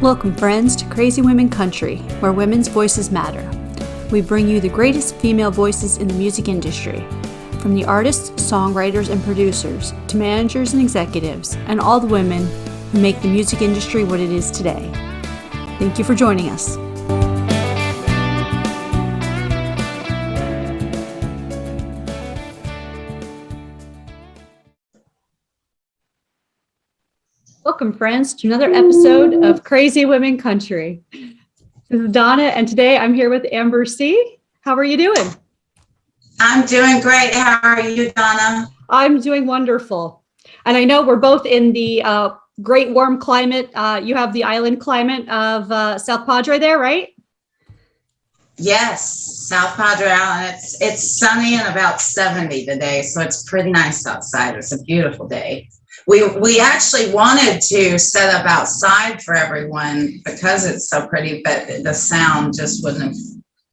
Welcome, friends, to Crazy Women Country, where women's voices matter. We bring you the greatest female voices in the music industry, from the artists, songwriters, and producers, to managers and executives, and all the women who make the music industry what it is today. Thank you for joining us. Welcome, friends, to another episode of Crazy Women Country. This is Donna, and today I'm here with Amber Seay. How are you doing? I'm doing great. How are you, Donna? I'm doing wonderful. And I know we're both in the great warm climate. You have the island climate of South Padre there, right? Yes, South Padre Island. It's sunny and about 70 today, so it's pretty nice outside. It's a beautiful day. We actually wanted to set up outside for everyone because it's so pretty, but the sound just wouldn't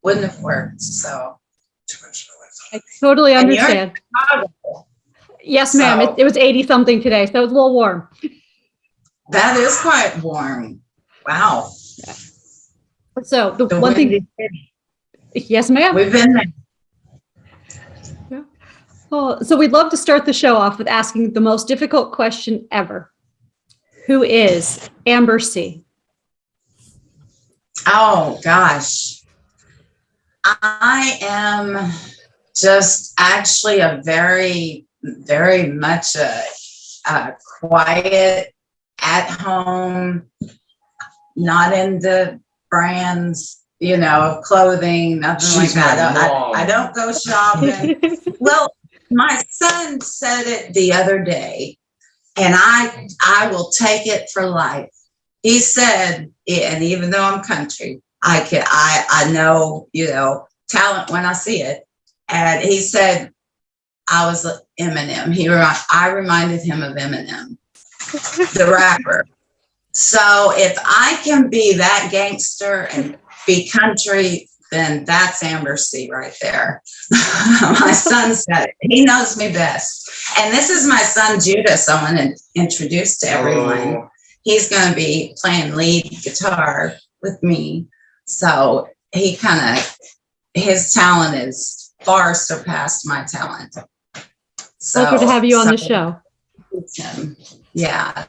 have worked. So I totally understand. Yes, ma'am. It was 80 something today, so it was a little warm. That is quite warm. Wow. So the one thing. Yes, ma'am. We've been there. Oh, so we'd love to start the show off with asking the most difficult question ever. Who is Amber Seay? Oh, gosh. I am just actually a very, very much a quiet, at home, not into brands, of clothing, nothing like that. I don't go shopping. Well, my son said it the other day, and I will take it for life. He said, and even though I'm country, I know, talent when I see it. And he said, I was Eminem. I reminded him of Eminem, the rapper. So if I can be that gangster and be country, then that's Amber Seay right there. My son said it. He knows me best. And this is my son, Judah, someone introduced to everyone. Oh. He's going to be playing lead guitar with me. So his talent is far surpassed my talent. So welcome to have you on the show. Yeah,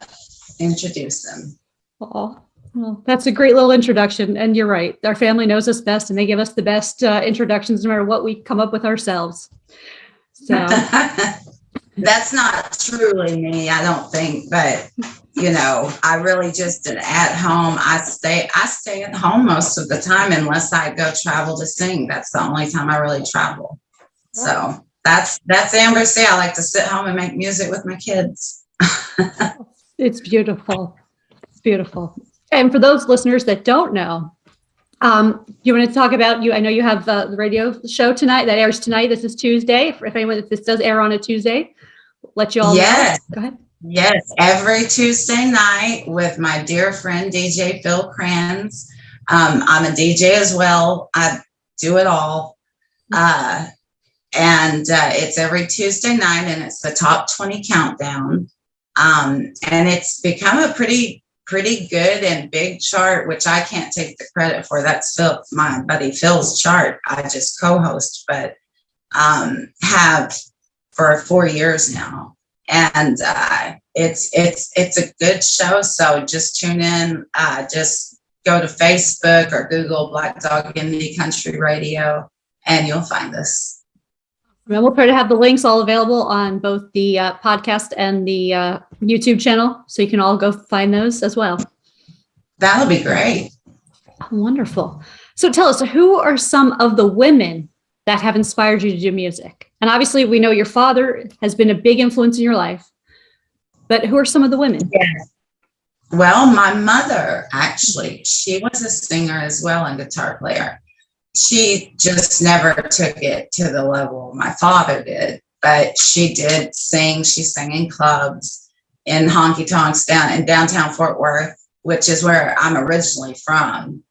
introduce him. Oh, well, that's a great little introduction. And you're right. Our family knows us best, and they give us the best introductions no matter what we come up with ourselves. So that's not truly me, I don't think. But, I really just at home. I stay at home most of the time unless I go travel to sing. That's the only time I really travel. So that's Amber Seay. I like to sit home and make music with my kids. It's beautiful. It's beautiful. And for those listeners that don't know, you want to talk about I know you have the radio show tonight that airs tonight. This is Tuesday. If this does air on a Tuesday, let you all know. Go ahead. Yes, every Tuesday night with my dear friend DJ Phil Kranz. I'm a DJ as well. I do it all. And it's every Tuesday night, and it's the top 20 countdown. And it's become a pretty good and big chart, which I can't take the credit for. That's my buddy Phil's chart. I just co-host, but have for 4 years now. And it's a good show. So just tune in. Just go to Facebook or Google Black Dog Indie Country Radio, and you'll find us. And we'll try to have the links all available on both the podcast and the YouTube channel, so you can all go find those as well. That'll be great. Wonderful. So tell us, who are some of the women that have inspired you to do music? And obviously, we know your father has been a big influence in your life, but who are some of the women? Yes. Well, my mother, actually, she was a singer as well and guitar player. She just never took it to the level my father did, but she did sing. She sang in clubs, in honky tonks in downtown Fort Worth, which is where I'm originally from.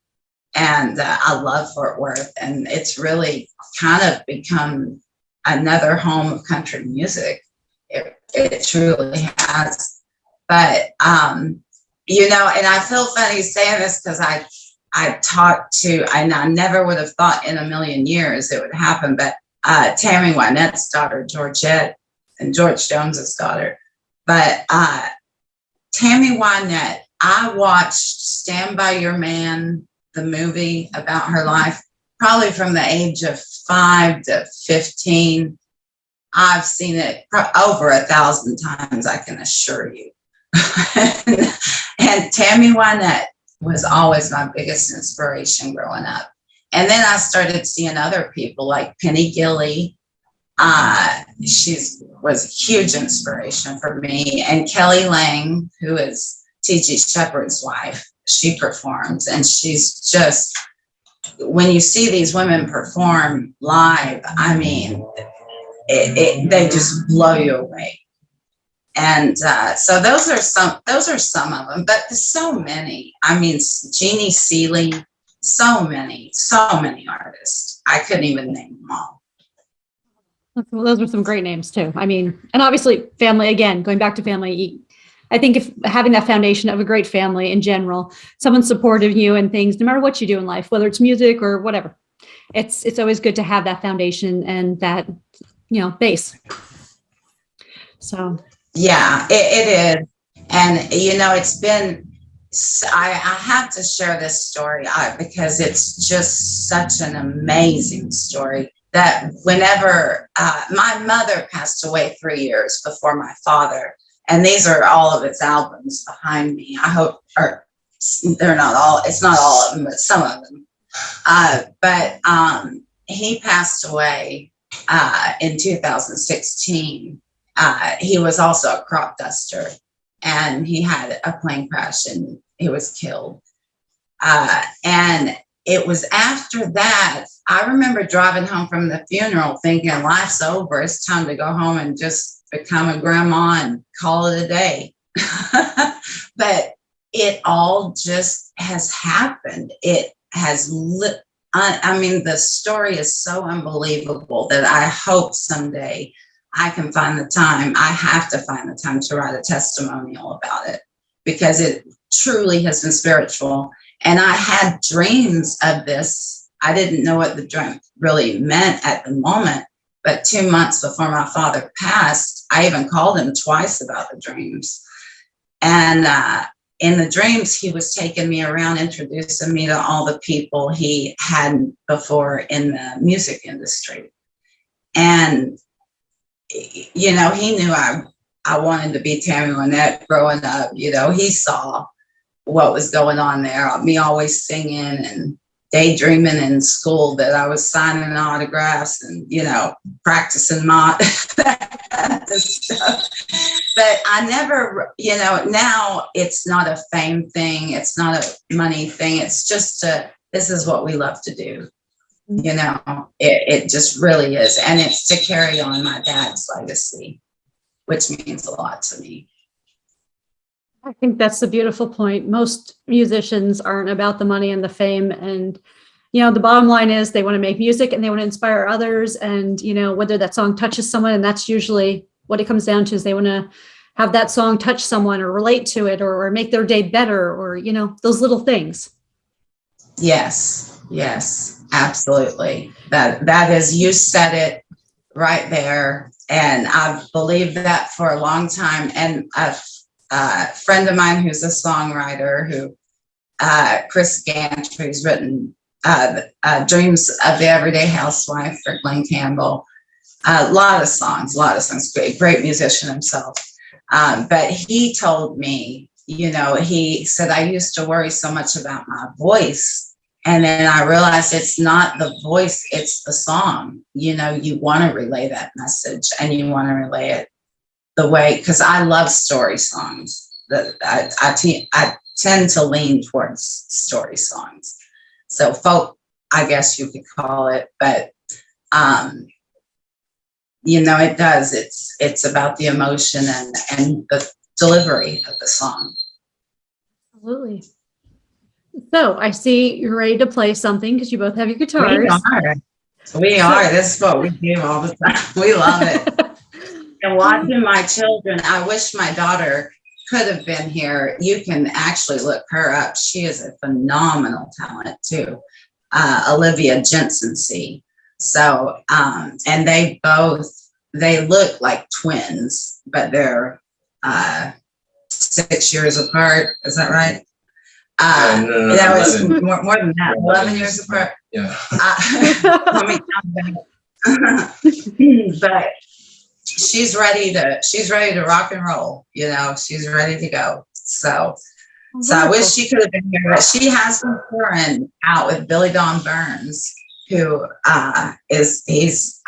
And I love Fort Worth, and it's really kind of become another home of country music. It truly has. But and I feel funny saying this because I talked to, and I never would have thought in a million years it would happen, but Tammy Wynette's daughter, Georgette, and George Jones's daughter. But Tammy Wynette, I watched Stand By Your Man, the movie about her life, probably from the age of 5 to 15. I've seen it over 1,000 times, I can assure you. And Tammy Wynette was always my biggest inspiration growing up. And then I started seeing other people like Penny Gilley. She was a huge inspiration for me. And Kelly Lang, who is T.G. Shepherd's wife, she performs. And she's just, when you see these women perform live, I mean, they just blow you away. And so those are some of them, but there's so many. I mean, Jeannie Seely, so many artists. I couldn't even name them all. Those are some great names too. I mean, and obviously family, again, going back to family, I think if having that foundation of a great family in general, someone supportive of you and things, no matter what you do in life, whether it's music or whatever, it's always good to have that foundation and that, base. So. Yeah, it is. And, it's been, I have to share this story because it's just such an amazing story that whenever my mother passed away 3 years before my father, and these are all of his albums behind me. I hope, or they're not all, it's not all of them, but some of them. But he passed away in 2016. He was also a crop duster, and he had a plane crash and he was killed. And it was after that, I remember driving home from the funeral thinking life's over. It's time to go home and just become a grandma and call it a day. But it all just has happened. It has I mean, the story is so unbelievable that I hope someday I can find the time. I have to find the time to write a testimonial about it because it truly has been spiritual. And I had dreams of this. I didn't know what the dream really meant at the moment, but 2 months before my father passed, I even called him twice about the dreams. And in the dreams, he was taking me around, introducing me to all the people he hadn't before in the music industry. And he knew I wanted to be Tammy Wynette growing up. He saw what was going on there, me always singing and daydreaming in school that I was signing autographs and, practicing my stuff. But I never, now it's not a fame thing. It's not a money thing. It's just this is what we love to do. It just really is. And it's to carry on my dad's legacy, which means a lot to me. I think that's the beautiful point. Most musicians aren't about the money and the fame. And, the bottom line is they want to make music and they want to inspire others. And, whether that song touches someone, and that's usually what it comes down to, is they want to have that song touch someone or relate to it or make their day better or, those little things. Yes, absolutely. That is, you said it right there. And I've believed that for a long time. And a friend of mine who's a songwriter, Chris Gantry, who's written Dreams of the Everyday Housewife for Glenn Campbell. A lot of songs, great musician himself. But he told me, he said, I used to worry so much about my voice. And then I realized it's not the voice, it's the song. You want to relay that message and you want to relay it the way, because I love story songs. I tend to lean towards story songs. So folk, I guess you could call it, but it does. It's about the emotion and the delivery of the song. Absolutely. So I see you're ready to play something because you both have your guitars. We are. This is what we do all the time. We love it. And watching my children, I wish my daughter could have been here. You can actually look her up. She is a phenomenal talent too. Olivia Jensen. So, and they look like twins, but they're 6 years apart. Is that right? No, that was 11. more than that. 11 years apart. Yeah. Let me count back. But she's ready to rock and roll. You know, she's ready to go. So I wish she could have been here, but she has been touring out with Billy Don Burns, who he's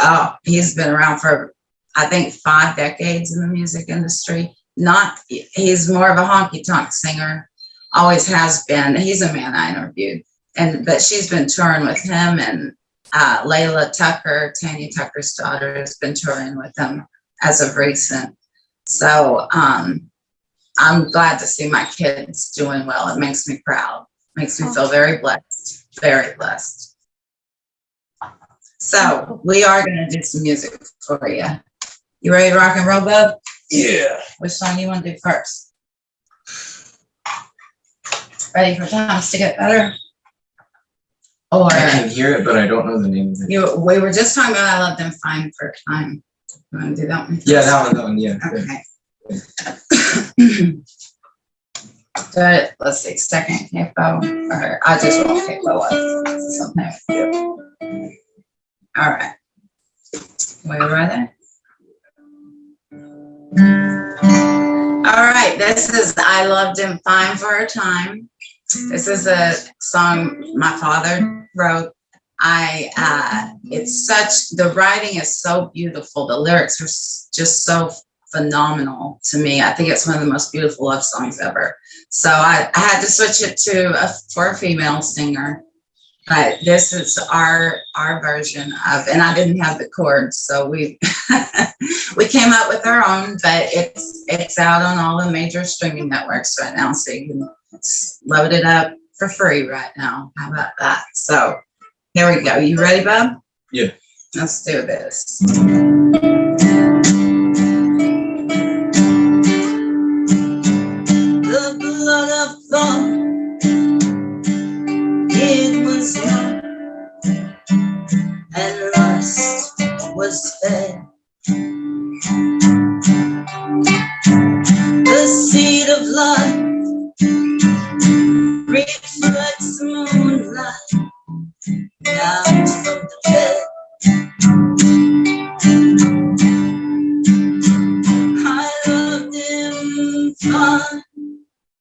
been around for, I think, 5 decades in the music industry. He's more of a honky tonk singer, always has been. He's a man I interviewed, but she's been touring with him, and Layla Tucker, Tanya Tucker's daughter, has been touring with him as of recent. So I'm glad to see my kids doing well. It makes me proud. Makes me feel very blessed. Very blessed. So we are going to do some music for you. You ready to rock and roll, Bub? Yeah. Which song you want to do first? Ready for Times to Get Better? Or I can hear it, but I don't know the name of it. we were just talking about I Love Them Fine for a Time. You want to do that one? Yeah, that one, yeah. Okay. Good. Let's see. Second capo, or I just won't capo up. Something with you. All right. We ready? All right. This is I Loved Him Fine for a Time. This is a song my father wrote. It's such, the writing is so beautiful. The lyrics are just so phenomenal to me. I think it's one of the most beautiful love songs ever. So I had to switch it to for a female singer, but this is our version of, and I didn't have the chords, so we we came up with our own, but it's out on all the major streaming networks right now, so you can load it up for free right now. How about that? So here we go. You ready, Bob? Yeah. Let's do this. The blood of thought, it was young, and lust was fed. The seed of life reflects moonlight down from the bed. I loved him fine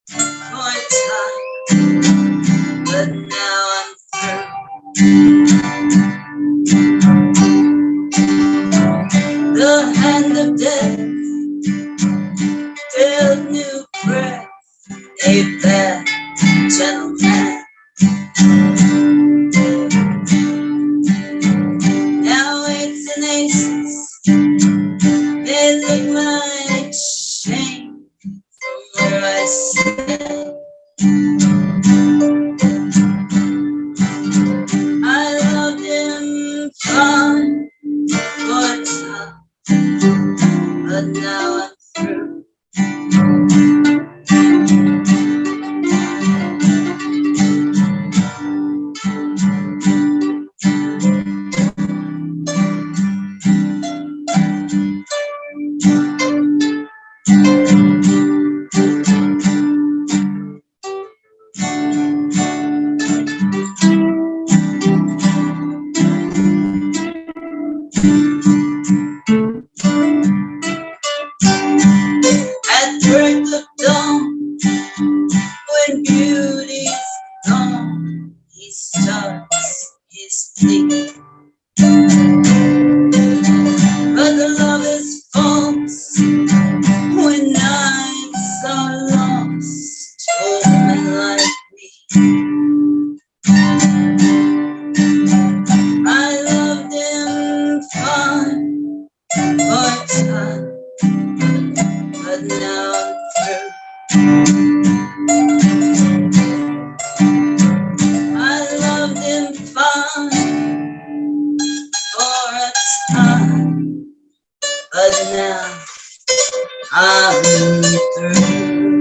for a time, but now I'm through. The hand of death filled new breath, a bad gentleman. Now it's an aces, they lick my shame from where I stand. I loved him fine for a time, but now I'm through. At break of dawn, when beauty's gone, he starts his plea. But the love is false when nights are lost to a woman like me. I loved him fine for a time, but now I'm through. I loved him fine for a time, but now I'm through.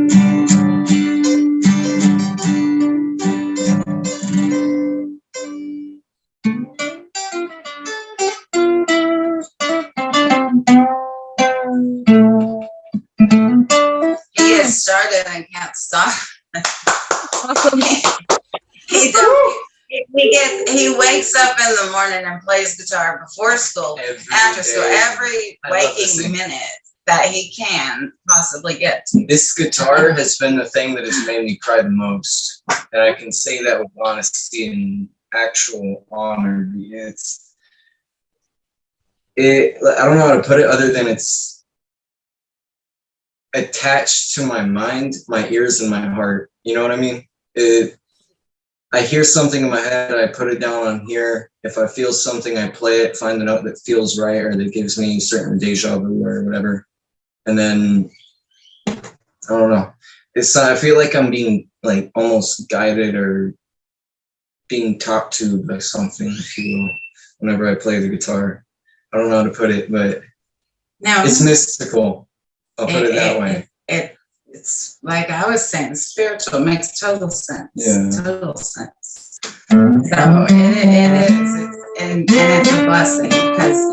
it and can't stop. Awesome. He wakes up in the morning and plays guitar before school, after school, every waking minute that he can possibly get to. This guitar has been the thing that has made me cry the most. And I can say that with honesty and actual honor. I don't know how to put it other than it's attached to my mind, my ears, and my heart. You know what I mean? I hear something in my head, I put it down on here. If I feel something, I play it, find the note that feels right or that gives me certain deja vu or whatever. And then, I don't know. I feel like I'm being like almost guided or being talked to by something, if you will, whenever I play the guitar. I don't know how to put it, but it's mystical. I'll put it that way. It's like I was saying, spiritual makes total sense. Yeah. Total sense. So it is, and it's a blessing because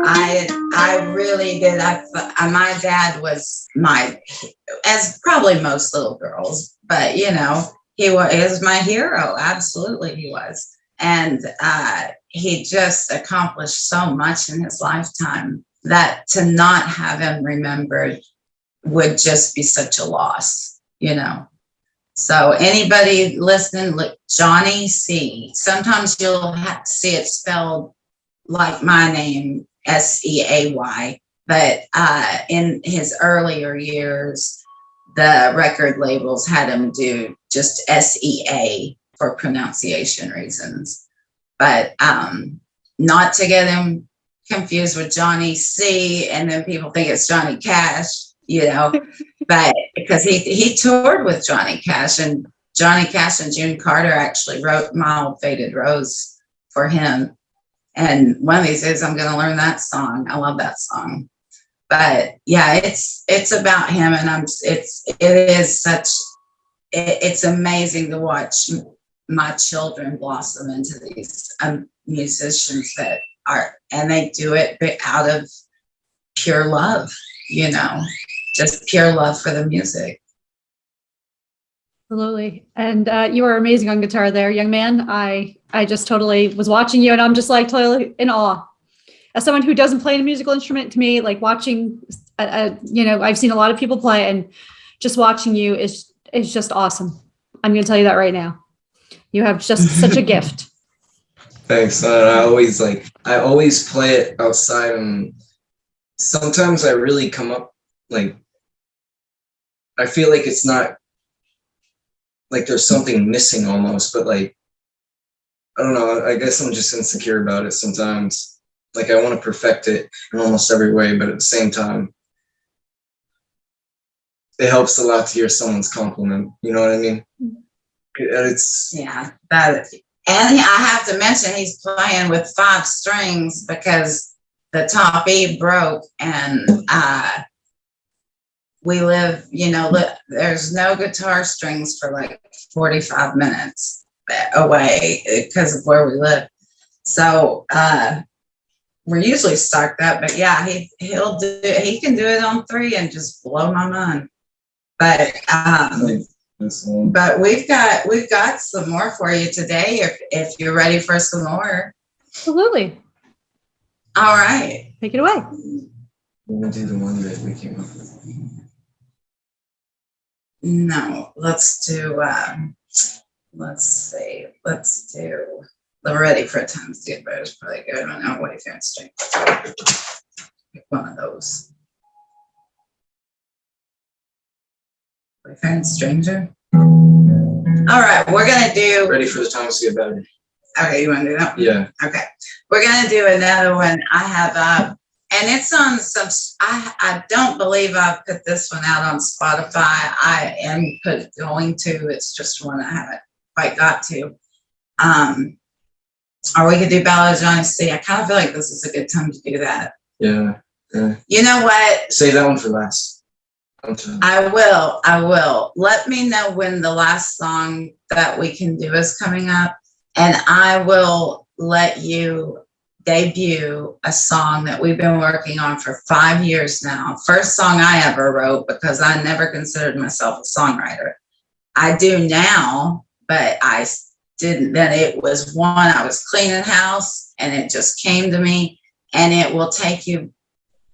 I really did. My dad was as probably most little girls, but you know, he was my hero. Absolutely, he was, and he just accomplished so much in his lifetime that to not have him remembered would just be such a loss, you know. So anybody listening, look, Johnny Seay. Sometimes you'll have to see it spelled like my name, Seay, but in his earlier years, the record labels had him do just Sea for pronunciation reasons, but not to get him confused with Johnny C, and then people think it's Johnny Cash, you know, but because he toured with Johnny Cash, and Johnny Cash and June Carter actually wrote My Old Faded Rose for him. And one of these days I'm going to learn that song. I love that song. But yeah, it's about him, and it's amazing to watch my children blossom into these musicians that are, and they do it out of pure love, you know, just pure love for the music. Absolutely. And you are amazing on guitar there, young man. I just totally was watching you, and I'm just like totally in awe. As someone who doesn't play a musical instrument, to me, like watching, you know, I've seen a lot of people play, and just watching you is just awesome. I'm going to tell you that right now. You have just such a gift. Thanks. I always play it outside, and sometimes I really come up, like, I feel like it's not, like there's something missing almost, but like, I don't know, I guess I'm just insecure about it sometimes. Like I want to perfect it in almost every way, but at the same time, it helps a lot to hear someone's compliment. You know what I mean? Yeah, that, and I have to mention he's playing with 5 strings because the top E broke, and we live, you know, there's no guitar strings for like 45 minutes away because of where we live. So we're usually stocked up, but yeah, he can do it on 3 and just blow my mind. But we've got some more for you today if you're ready for some more. Absolutely. All right. Take it away. We're gonna do the one that we came up with. No, let's do the Ready for a Time to Get Better is probably good. I don't know, Wayfair String. Pick one of those. Wayfair Stranger. All right, we're gonna do Ready for the Times to Get Better. Okay, you wanna do that? Yeah. Okay. We're gonna do another one. I have and it's on some, I don't believe I've put this one out on Spotify. I am going to, it's just one I haven't quite got to. Or we could do Ballad of Johnny Seay. I kind of feel like this is a good time to do that. Yeah. You know what? Save that one for last. I will. Let me know when the last song that we can do is coming up, and I will let you debut a song that we've been working on for 5 years now. First song I ever wrote, because I never considered myself a songwriter. I do now, but I didn't then. It was one, I was cleaning house and it just came to me, and it will take you.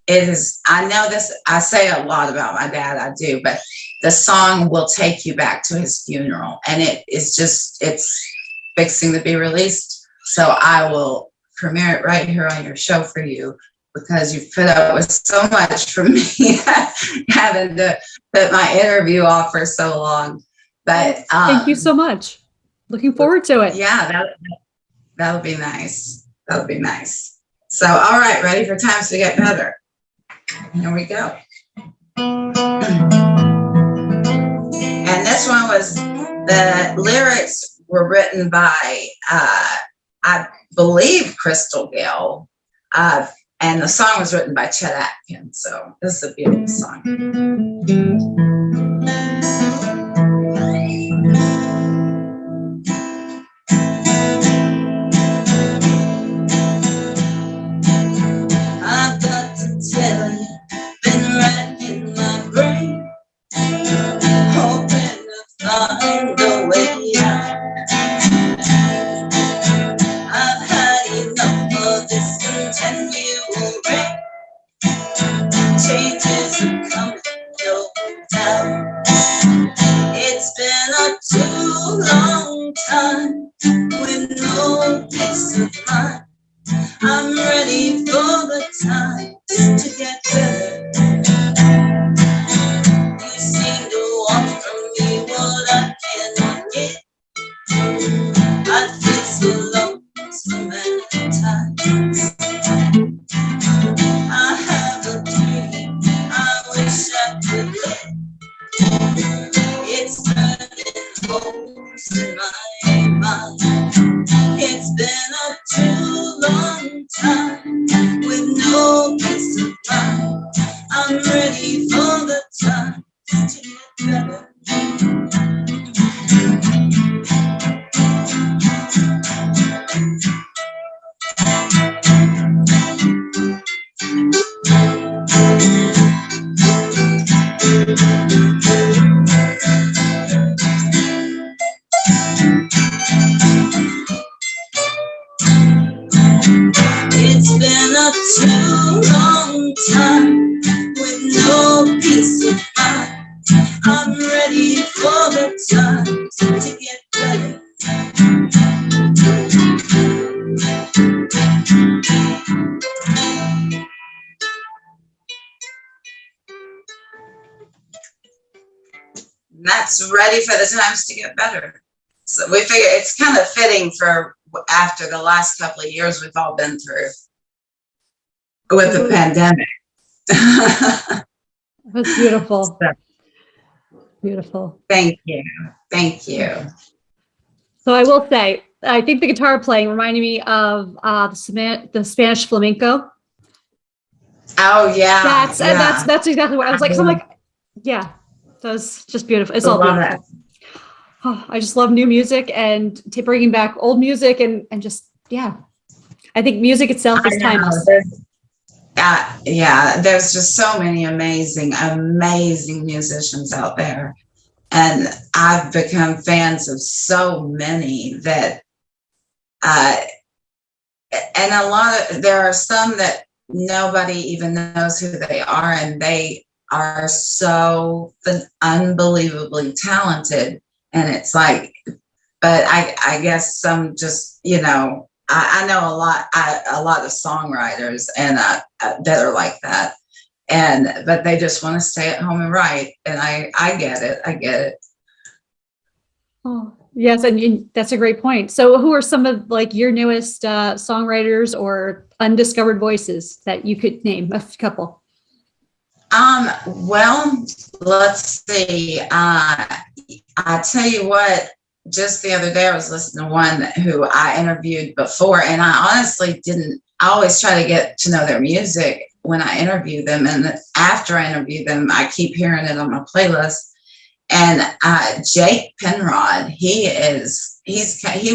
It is, I know this, I say a lot about my dad, I do, but the song will take you back to his funeral, and it is just, it's fixing to be released. So I will premiere it right here on your show for you, because you've put up with so much from me having to put my interview off for so long. But thank you so much. Looking forward to it. Yeah, that'll be nice. That'll be nice. So, all right, ready for Times to Get Better. Here we go. And this one was, the lyrics were written by, I believe, Crystal Gale, and the song was written by Chet Atkins. So this is a beautiful song. I've got to tell you, been racking my brain, hoping to find a way out. I've had enough of this continual rain. Changes are coming, no doubt. It's been a too long time with no peace of mind. I'm ready for the times to get better. You seem to want from me what I cannot get. I feel so low so many times. I have a dream I wish I could live. It's turning holes in my mind. It's been a too long time with no peace of mind. I'm ready for the time to get better. It's been a too long time with no peace of mind. I'm ready for the times to get better. And that's ready for the times to get better. So we figure it's kind of fitting for after the last couple of years we've all been through with the pandemic. That's beautiful. Beautiful. Thank you. Thank you. So I will say, I think the guitar playing reminded me of the Spanish flamenco. Oh yeah. That's exactly what I was like. So I'm like, yeah, that's just beautiful. It's all beautiful. Oh, I just love new music and bringing back old music and just, yeah. I think music itself is timeless. Yeah, there's just so many amazing musicians out there. And I've become fans of so many that, and there are some that nobody even knows who they are, and they are so unbelievably talented. And it's like, but I guess some just, I know a lot of songwriters and that are like that, but they just want to stay at home and write. And I get it. Oh, yes, and that's a great point. So, who are some of like your newest songwriters or undiscovered voices that you could name? A couple. Well, let's see. I tell you what. Just the other day, I was listening to one who I interviewed before, and I honestly didn't. I always try to get to know their music when I interview them, and after I interview them, I keep hearing it on my playlist. And Jake Penrod, he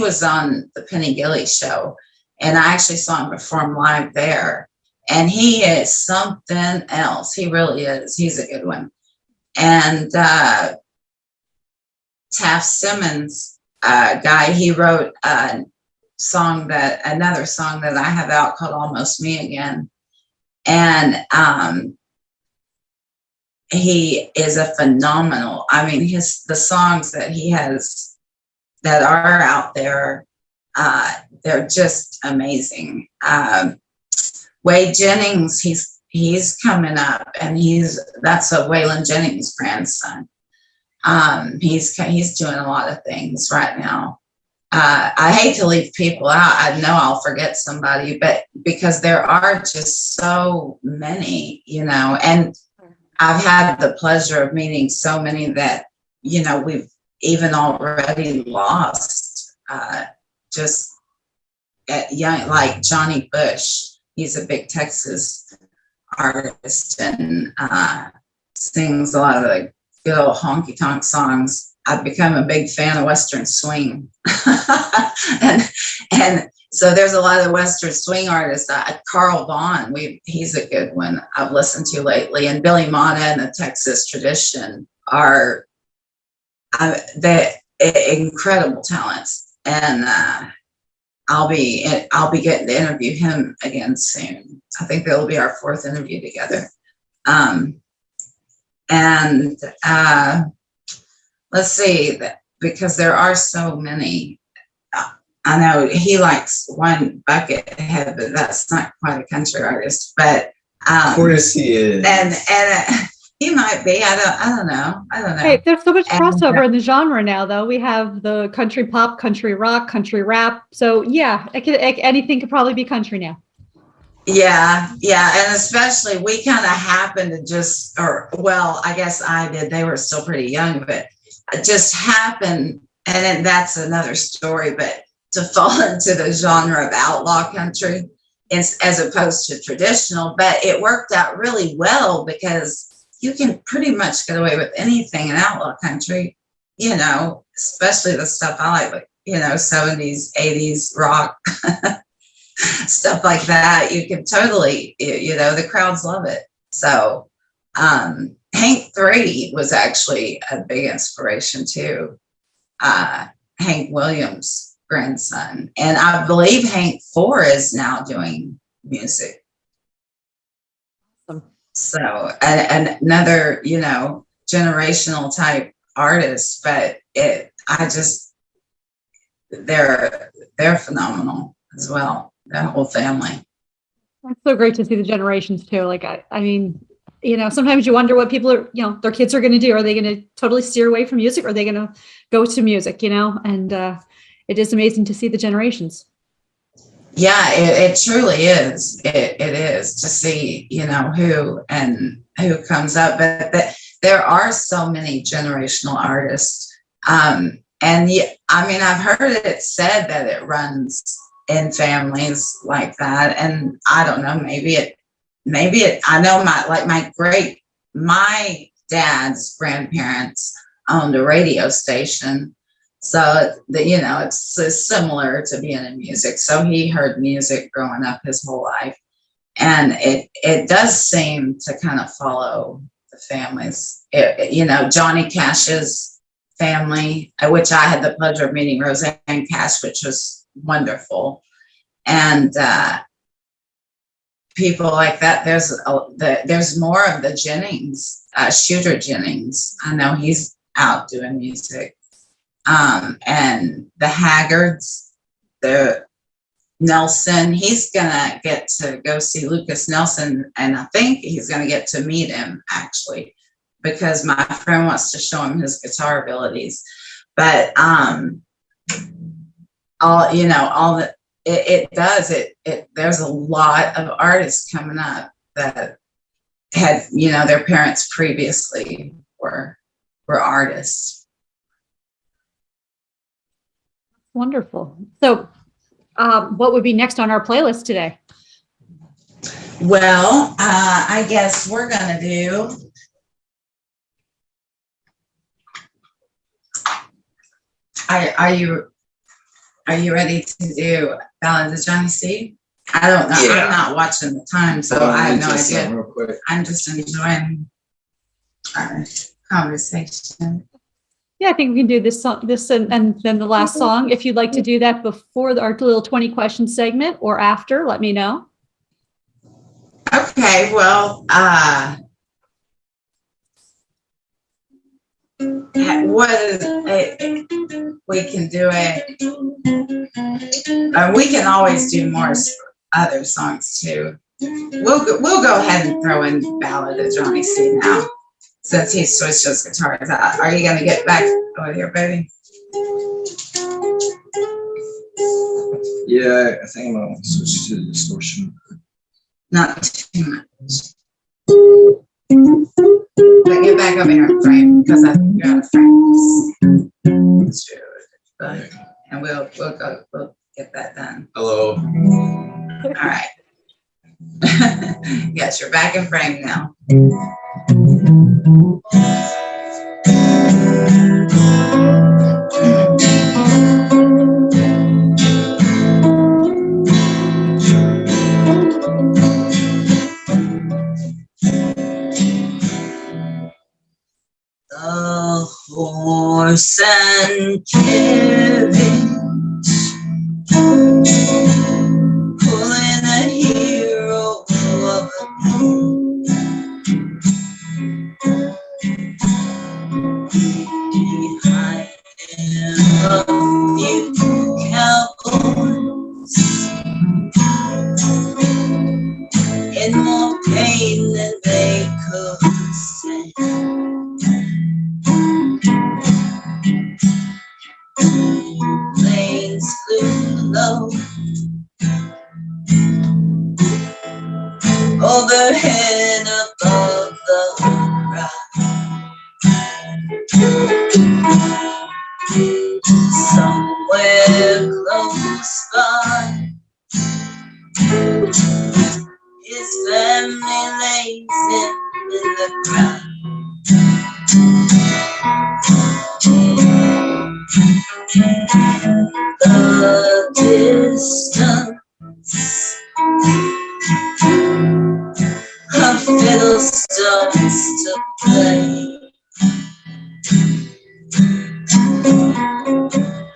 was on the Penny Gilly show, and I actually saw him perform live there. And he is something else. He really is. He's a good one. And Taft Simmons guy, he wrote another song that I have out called Almost Me Again. And he is a phenomenal, I mean, the songs that he has that are out there, they're just amazing. Wade Jennings, he's coming up, and that's a Waylon Jennings grandson. He's doing a lot of things right now. I hate to leave people out. I know I'll forget somebody, but because there are just so many, you know, and I've had the pleasure of meeting so many that, you know, we've even already lost, just at young, like Johnny Bush. He's a big Texas artist and sings a lot of the good old honky tonk songs. I've become a big fan of Western swing. and so there's a lot of Western swing artists. Carl Vaughan, he's a good one I've listened to lately. And Billy Mata and the Texas Tradition are the incredible talents. And I'll be getting to interview him again soon. I think that'll be our fourth interview together. Let's see, because there are so many. I know he likes one Buckethead, but that's not quite a country artist. But of course he is, and he might be. I don't know. Hey, there's so much crossover in the genre now, though. We have the country pop, country rock, country rap. So yeah, anything could probably be country now. Yeah, and especially we kind of happened to just, I guess I did. They were still pretty young, but it just happened, and then that's another story. But to fall into the genre of outlaw country as opposed to traditional, but it worked out really well because you can pretty much get away with anything in outlaw country, you know, especially the stuff I like, you know, 70s, 80s rock. Stuff like that, you can totally, you know, the crowds love it. So Hank 3 was actually a big inspiration too. Hank Williams' grandson, and I believe Hank 4 is now doing music. Awesome. So and another, you know, generational type artist, but they're phenomenal as well. The whole family. It's so great to see the generations too. Like, I mean, you know, sometimes you wonder what people are, you know, their kids are going to do. Are they going to totally steer away from music? Or are they going to go to music, you know? And it is amazing to see the generations. Yeah, it truly is. It is to see, you know, who comes up. But there are so many generational artists. And I mean, I've heard it said that it runs in families like that, and I don't know, maybe it I know my dad's grandparents owned a radio station, so you know, it's similar to being in music. So he heard music growing up his whole life, and it does seem to kind of follow the families. You know, Johnny Cash's family, which I had the pleasure of meeting Roseanne Cash, which was wonderful. And people like that. There's more of the Jennings, Shooter Jennings. I know he's out doing music. And the Haggards, the Nelson, he's gonna get to go see Lucas Nelson, and I think he's gonna get to meet him actually, because my friend wants to show him his guitar abilities. But there's a lot of artists coming up that had, you know, their parents previously were artists. Wonderful. So what would be next on our playlist today? Well, I guess we're gonna do are you Are you ready to do Ballad of Johnny Seay? I don't know. Yeah. I'm not watching the time, so I have no idea. Real quick. I'm just enjoying our conversation. Yeah, I think we can do this song, and then the last song. If you'd like to do that before our little 20 question segment or after, let me know. Okay, well, what is it? We can do it. We can always do more other songs too. We'll go ahead and throw in Ballad of Johnny Seay now, since he switched his guitars out. Are you gonna get back over here, baby? Yeah, I think I'm gonna switch to distortion. Not too much. But get back over here and frame, because I think you're out of frame. And we'll get that done. Hello. All right. Yes, you're back in frame now. The horse and carriage pulling a hero of a moon. Behind him a few cowboys in more pain than they could stand. Planes flew low overhead above the crowd. Somewhere close by, his family lays him in the ground. The distance, a fiddle starts to play.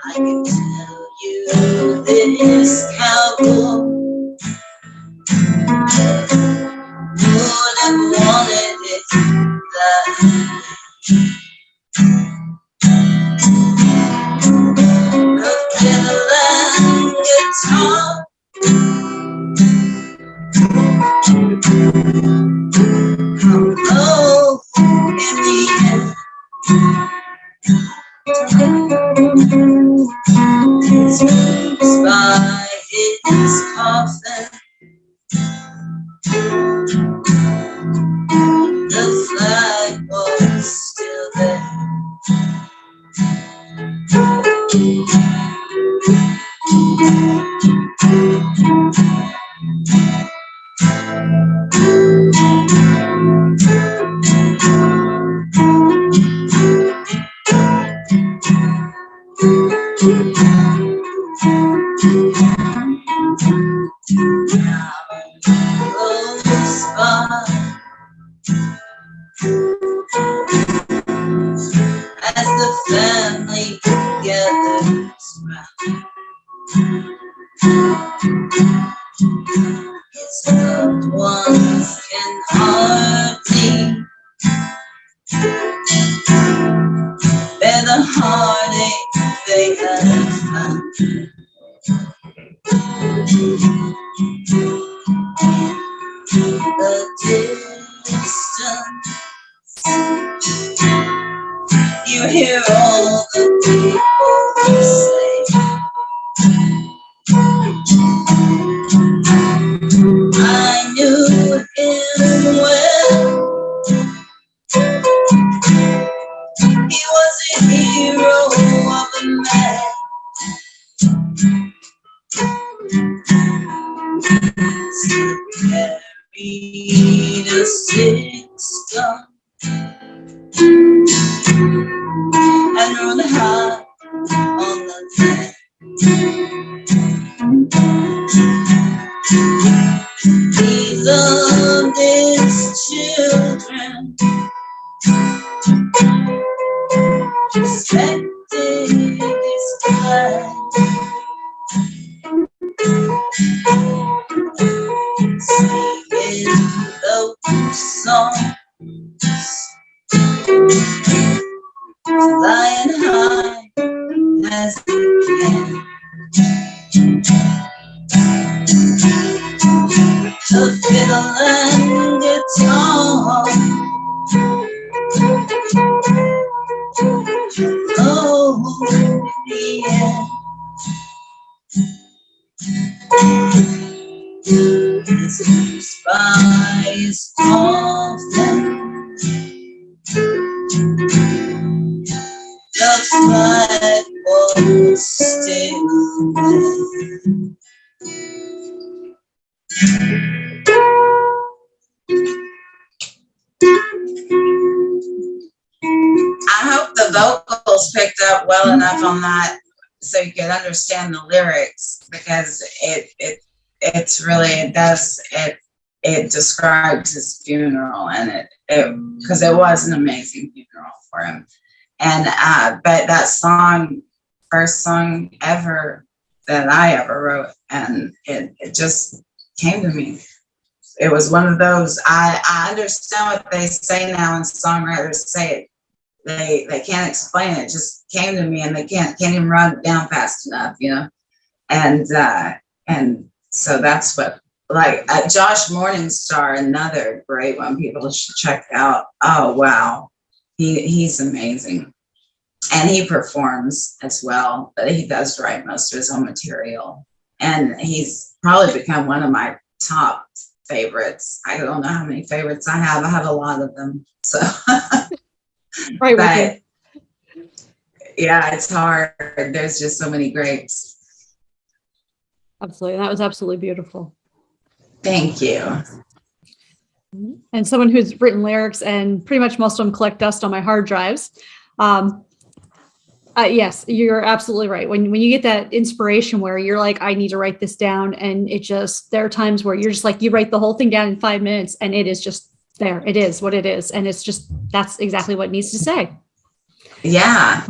I can tell you this cowboy would have wanted it that way. The fiddle and guitar come low in the air. Sweeps by his coffin, the flag was still there. Close by, as the family gathers round, his loved ones can hardly bear the heartache they have found. The distance, you hear all the people say, I knew him well. He was a hero of a man. Still carried a 6-gun and rode high on the land. unexpected this time. Singing those songs, flying high as it can. The fiddle and guitar, oh, in the end. This blue sky is often looks like one still away. I hope the vocals picked up well enough on that so you could understand the lyrics, because it's really, it describes his funeral, and because it was an amazing funeral for him. And but that song, first song ever that I ever wrote, and it just came to me. It was one of those, I understand what they say now, and songwriters say it. They can't explain it. It just came to me, and they can't even run it down fast enough, you know. And so that's what, like, Josh Morningstar, another great one people should check out. Oh wow, he's amazing, and he performs as well. But he does write most of his own material, and he's probably become one of my top favorites. I don't know how many favorites I have. I have a lot of them. So. Right, but yeah, it's hard. There's just so many greats. Absolutely. That was absolutely beautiful. Thank you. And someone who's written lyrics, and pretty much most of them collect dust on my hard drives. Yes, you're absolutely right. When you get that inspiration where you're like, I need to write this down, and there are times where you're just like, you write the whole thing down in 5 minutes, and it is just there. It is what it is. And it's just, that's exactly what it needs to say. Yeah.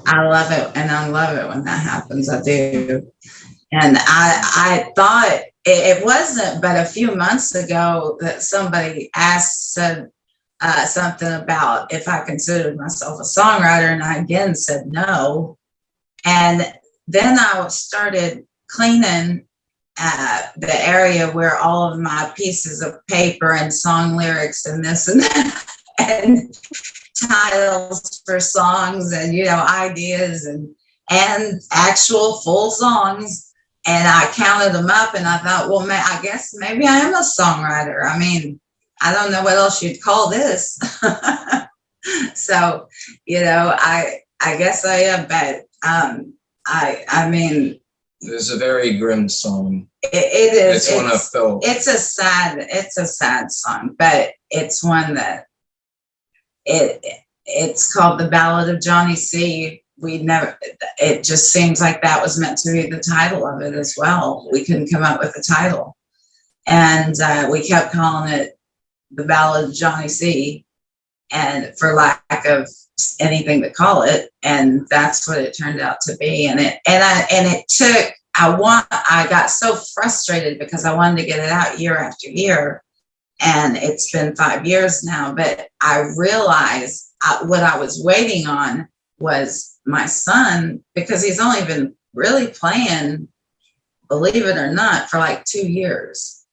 I love it. And I love it when that happens. I do. And I thought it wasn't but a few months ago that somebody said something about if I considered myself a songwriter, and I again said no. And then I started cleaning the area where all of my pieces of paper and song lyrics and this and that and titles for songs and, you know, ideas and actual full songs. And I counted them up, and I thought, well, I guess maybe I am a songwriter. I mean, I don't know what else you'd call this. So, you know, I guess I am, but I mean, it's a very grim song. It is. It's one I felt. It's a sad song, but it's one that it's called The Ballad of Johnny Seay. It just seems like that was meant to be the title of it as well. We couldn't come up with a title, and we kept calling it The Ballad of Johnny Seay, and for lack of anything to call it, and that's what it turned out to be. And it took, I got so frustrated because I wanted to get it out year after year, and it's been 5 years now, but I realized what I was waiting on was my son, because he's only been really playing, believe it or not, for like 2 years,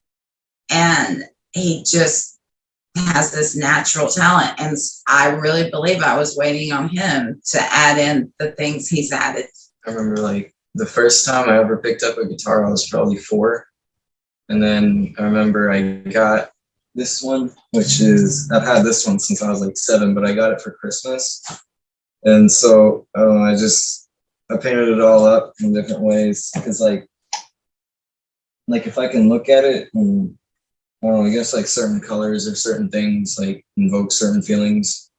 and he just has this natural talent, and I really believe I was waiting on him to add in the things he's added. I remember, like, the first time I ever picked up a guitar, I was probably 4, and then I remember I got this one, which is, I've had this one since I was like 7, but I got it for Christmas, and so I painted it all up in different ways, because like if I can look at it and I guess like certain colors or certain things like invoke certain feelings.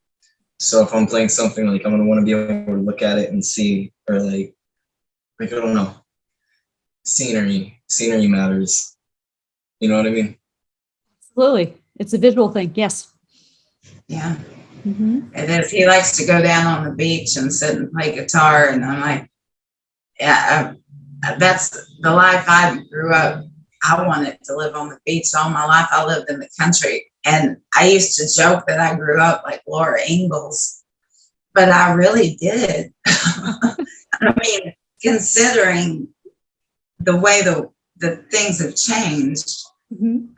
So if I'm playing something, like I'm gonna want to be able to look at it and see, or like I don't know, scenery matters. You know what I mean? Absolutely. It's a visual thing. Yes. Yeah. It is. He likes to go down on the beach and sit and play guitar. And I'm like, yeah, that's the life I grew up. I wanted to live on the beach all my life. I lived in the country. And I used to joke that I grew up like Laura Ingalls, but I really did. I mean, considering the way the things have changed,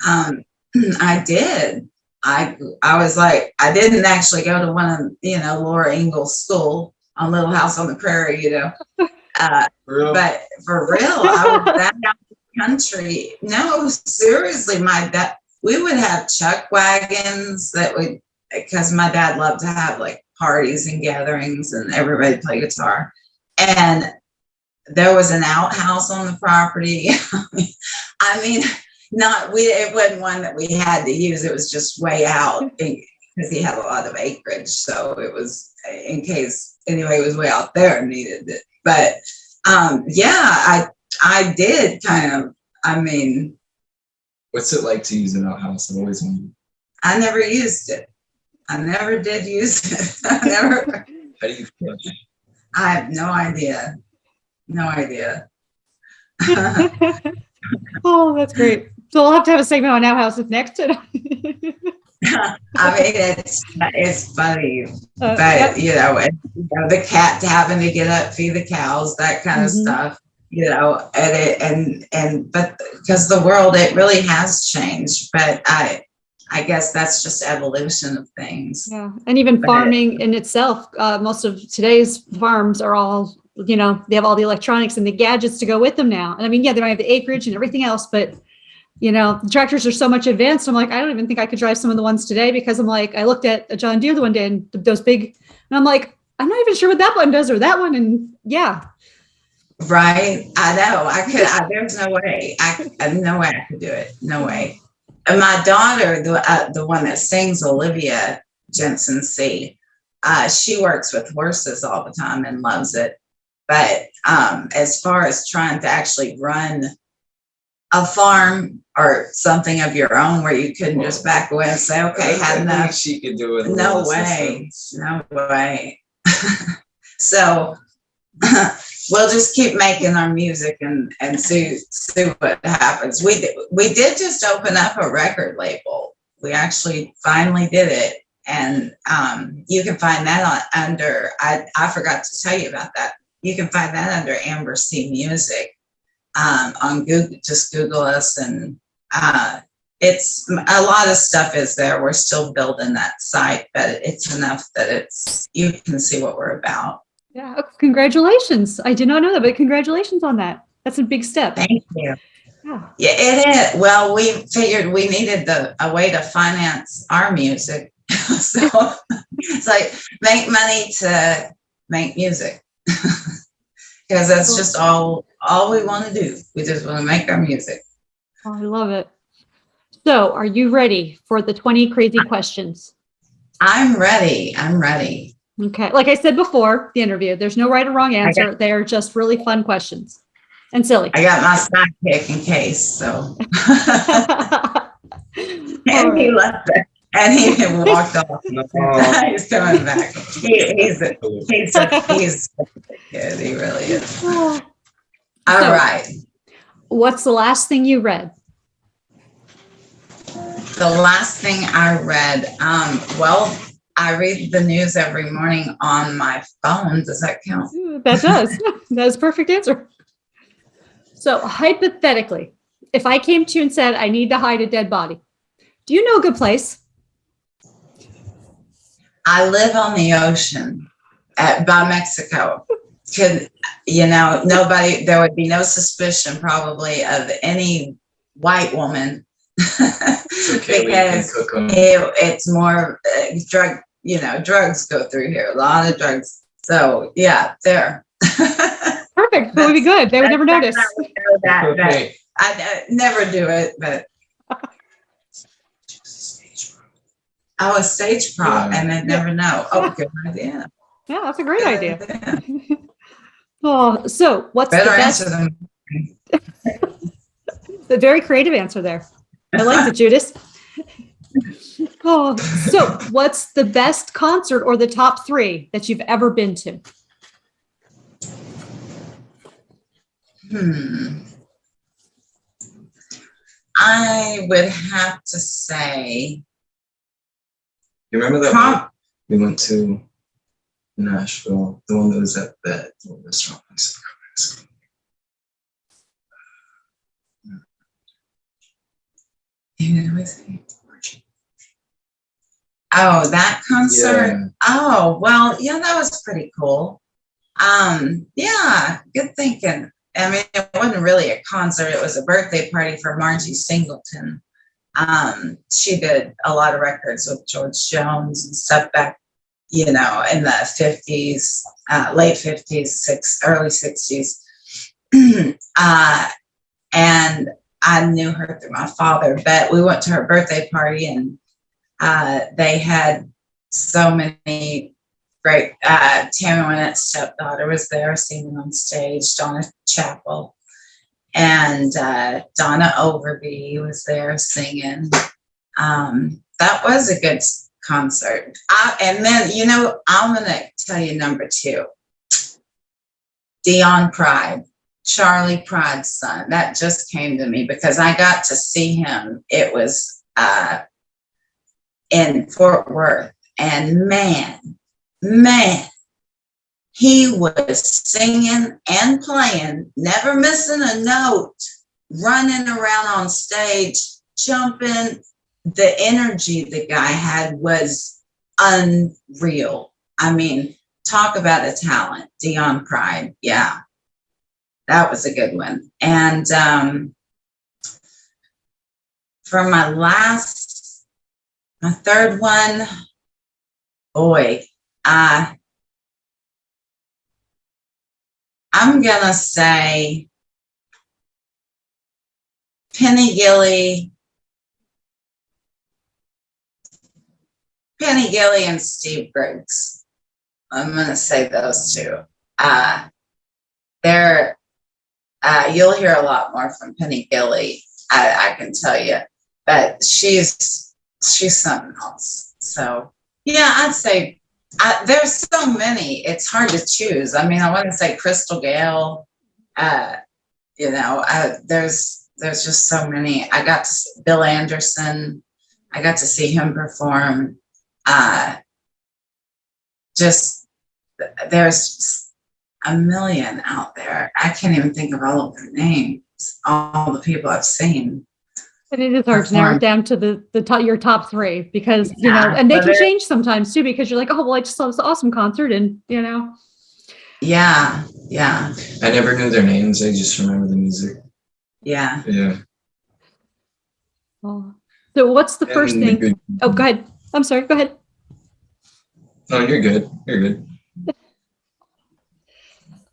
I did. I was like, I didn't actually go to one of, Laura Ingalls' school on Little House on the Prairie, but for real, I was that out in the country. No, seriously, my dad, we would have chuck wagons because my dad loved to have like parties and gatherings and everybody play guitar. And there was an outhouse on the property. I mean, it wasn't one that we had to use. It was just way out because he had a lot of acreage. So it was in case anybody was way out there and needed it. But yeah, I did kind of, I mean. What's it like to use an outhouse? I've always wondered. I never used it. I never did use it. I never. How do you flush? I have no idea. No idea. Oh, that's great. So we'll have to have a segment on outhouses next. I mean, it's funny, but Yep. The cat having to get up, feed the cows, that kind of stuff, but because the world, it really has changed. But I guess that's just evolution of things. Yeah, and even farming in itself, most of today's farms are all, they have all the electronics and the gadgets to go with them now. And I mean, yeah, they might have the acreage and everything else, but the tractors are so much advanced. I'm like, I don't even think I could drive some of the ones today, because I'm like, I looked at a John Deere the one day and those big, and I'm like, I'm not even sure what that one does or that one. And yeah. Right. I know. There's no way. No way I could do it. No way. And my daughter, the one that sings, Olivia, Jensen, she works with horses all the time and loves it. But as far as trying to actually run a farm or something of your own where you couldn't just back away and say, okay, had enough. She could do it. No way. No way. So we'll just keep making our music and see what happens. We did just open up a record label. We actually finally did it. And you can find that under, I forgot to tell you about that. You can find that under Amber Sea Music on Google. Just Google us, and it's a lot of stuff is there. We're still building that site, but it's enough that you can see what we're about. Yeah. Congratulations. I did not know that, but congratulations on that. That's a big step. Thank you. Yeah, it is. Well, we figured we needed a way to finance our music. So it's like make money to make music. Because that's just all we want to do. We just want to make our music. Oh, I love it. So are you ready for the 20 crazy questions? I'm ready. Okay. Like I said before the interview, there's no right or wrong answer. They're just really fun questions and silly. I got my sidekick in case, so. And he left it. And he walked off. He's coming back. He's a kid. He really is. All right. What's the last thing you read? The last thing I read, well, I read the news every morning on my phone. Does that count? That does. That's a perfect answer. So hypothetically, if I came to you and said, I need to hide a dead body, do you know a good place? I live on the ocean by Mexico. Nobody, there would be no suspicion probably of any white woman. It's okay, because it's more drugs go through here, a lot of drugs. So yeah, there. Perfect. That would be good. They would never notice. I never do it, but a stage prop, and they'd never know. Oh, good idea. Yeah, that's a great idea. Oh, so what's better the best? answer than The very creative answer there. I like it, Judas. Oh, so what's the best concert or the top 3 that you've ever been to? I would have to say. You remember that one we went to Nashville, the one that was at that little restaurant? Oh, that concert. Yeah. Oh, well, yeah, that was pretty cool. Yeah, good thinking. I mean, it wasn't really a concert, it was a birthday party for Margie Singleton. She did a lot of records with George Jones and stuff back, you know, in the 50s, late 50s, early 60s. And I knew her through my father, but we went to her birthday party and they had so many great, Tammy Wynette's stepdaughter was there singing on stage, Donna Chappell, and Donna Overby was there singing. That was a good concert. And then, you know, I'm going to tell you number 2, Dion Pride, Charlie Pride's son. That just came to me because I got to see him. It was in Fort Worth, and man, he was singing and playing, never missing a note, running around on stage, jumping. The energy the guy had was unreal. I mean, talk about a talent. Dion Pride, yeah, that was a good one. And for my third one, boy, I'm gonna say Penny Gilly and Steve Griggs. I'm gonna say those 2. You'll hear a lot more from Penny Gilly, I can tell you, but she's something else. So yeah, I'd say there's so many. It's hard to choose. I mean, I want to say Crystal Gale. You know, there's just so many. I got to see Bill Anderson. I got to see him perform. Just there's a million out there. I can't even think of all of their names. All the people I've seen. And it is hard to narrow it down to your top 3 because, you know, and they can change sometimes too, because you're like, oh, well, I just saw this awesome concert and, you know. Yeah. I never knew their names. I just remember the music. Yeah. Oh. So what's the first thing? Oh, go ahead. I'm sorry. Go ahead. No, you're good.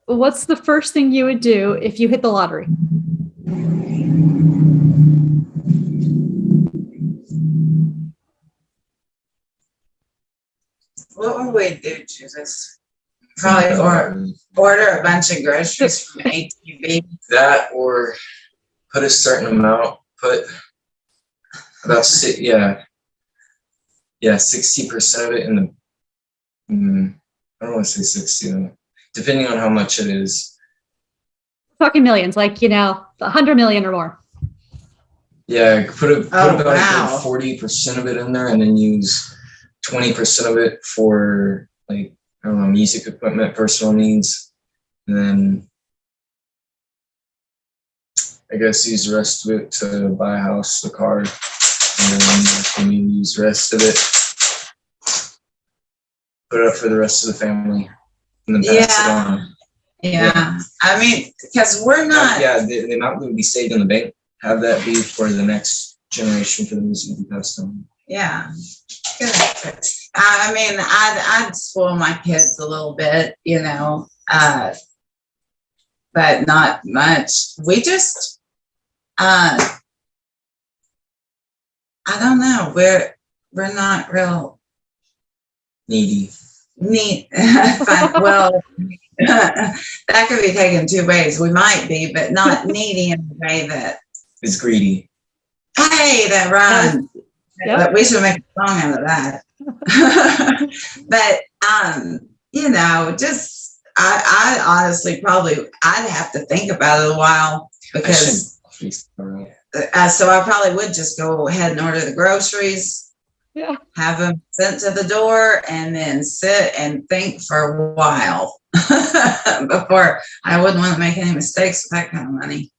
What's the first thing you would do if you hit the lottery? What would we do, Jesus? Probably order a bunch of groceries from ATV. That, or put a certain amount, put about 60% of it in the, I don't want to say 60, depending on how much it is. Talking millions, like, you know, 100 million or more. Yeah, put about wow. 40% of it in there, and then use 20% of it for, like, I don't know, music equipment, personal needs, and then I guess use the rest of it to buy a house, a car, and then use the rest of it, put it up for the rest of the family, and then pass it on. Yeah. I mean, because we're not. The amount that would be saved in the bank, have that be for the next generation for the music to be passed on. Yeah. Good. I mean, I'd spoil my kids a little bit, you know, but not much. We just, I don't know. We're not real needy. Well, that could be taken 2 ways. We might be, but not needy in a way that is greedy. Hey, that rhymes. Yep. But we should make a song out of that. But you know, just I honestly probably I'd have to think about it a while because so I probably would just go ahead and order the groceries, Yeah. have them sent to the door, and then sit and think for a while before I wouldn't want to make any mistakes with that kind of money.